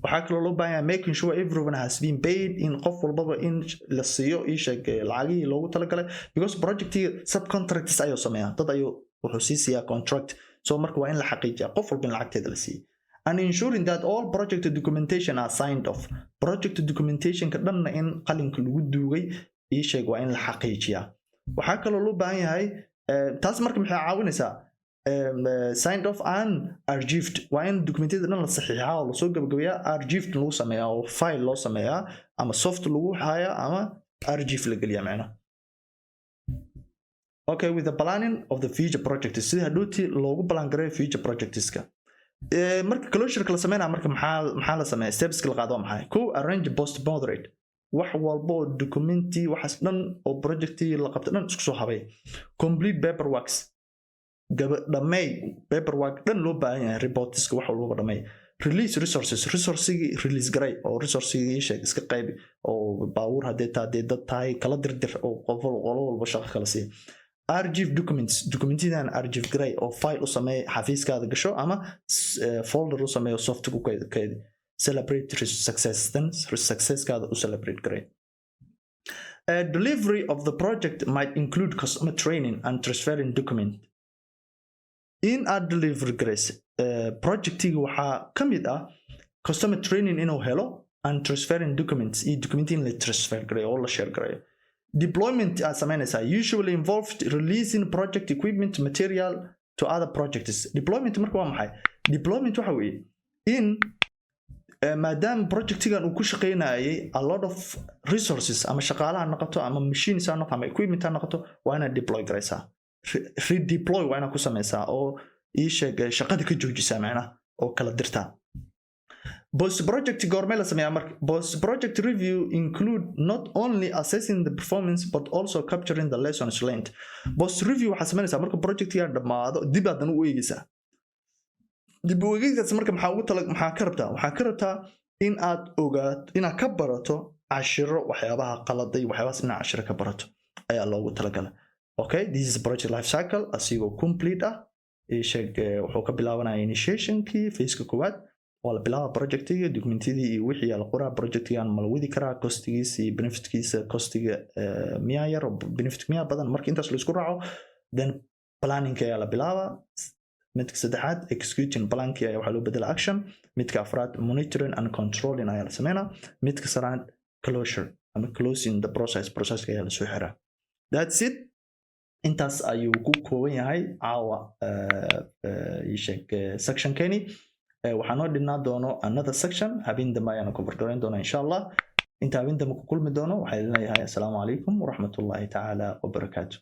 Waxaa kaloo loo baahan yahay making sure everyone has been paid in qof walbaba in la siiyo ii sheeg lacagihii loogu talagalay because project-iga subcontractors ayuu sameeyaa dad ayuu wuxuu sii siiyaa contract. So marka waa in la xaqiijiyaa qof walba in lacagteeda la siiyo. And ensuring that all project documentation are signed off. Project documentation-ka dhanna in qalinka lagu duugay ii sheeg waa in la xaqiijiyaa. Waxaa kaloo loo baahan yahay taas marka maxay caawinaysaa signed off and archived waa in documentyada dhan la saxiixaa oo lasoo gabagabeeyaa archived lagu sameeyaa oo file loo sameeyaa ama soft lagu hayaa ama archive la geliyaa macnaha okay with the planning of the future projects sida hadhowti loogu plan gareeyo future projectska marka closure la sameynaa marka maxaa la sameeyaa steps la qaado maxay ko arrange post moderate wax walba oo documenti waxaas dhan oo projecti la qabto dhan isku soo habay complete paperwork dhamay paperwork dhan loo baahan yahay reportska wax walba dhamay release resourcigi release garay oo resourcigi sheeg iska qayb oo baawur hadee dad tahay kala dirdir oo qof walba shaqo kala siiyo archive documentidan archive garay oo file u sameey xafiiskaada gasho ama folder u sameeyo soft ku kayd celebrate success kaada u celebrate garay delivery of the project might include customer training and transferring document in our delivery grace projectiga waxaa ka mid ah customer training inuu helo and transferring documents iyo documenti in la transfer gareeyo oo la share gareeyo deployment aad samaynaysaa usually involved releasing project equipment material to other projects deployment marka waa maxay deployment waxa weeye in maadaama projectigan uu ku shaqeynayay a lot of resources ama shaqaalaha noqoto ama machines ha noqoto ama equipment ha noqoto waa inaad deploy garaysaa redeploy waa inaad ku samaysaa oo ii sheeg shaqada ka joojisaa macnaha oo kala dirtaa post project goormee la sameeyaa marka post project review include not only assessing the performance but also capturing the lessons learned post review waxaa samaynaysaa marka projectiga dhammaado dib aadan u eegaysaa dib u eegaygaas marka maxaa ka rabtaa in aad ogaato inaad ka barato cashiro waxyaabaha qaladay waxyaabahaas inaad cashiro ka barato ayaa loogu talagalay okay this is project life cycle asigoo complete ah sheeg wuxuu ka bilaabanaya initiationkii phase-ka koowaad waa la bilaaba projectiga documentidii iyo wixii la qoraa projectigan ma la wadi karaa costigiisa iyo benefitkiisa costiga miyaa yar oo benefit miyaa badan marka intaas la isku raaco then planning ayaa la bilaabaa midka saddexaad executing planning ayaa waxaa loo bedela action midka afraad monitoring and controlling ayaa la sameynaa midka saraad closure ama closing the processka ayaa la soo xiraa that's it intaas ayuu ku kooban yahay caawa section keni waxaan noo dhignaa doono another section habeen dambe ayaan ku fargarayn doona insha Allah inta habeen dambe ku kulmi doono waxaan leeyahay assalaamu calaykum waraxmatullaahi tacaala wabarakaatuh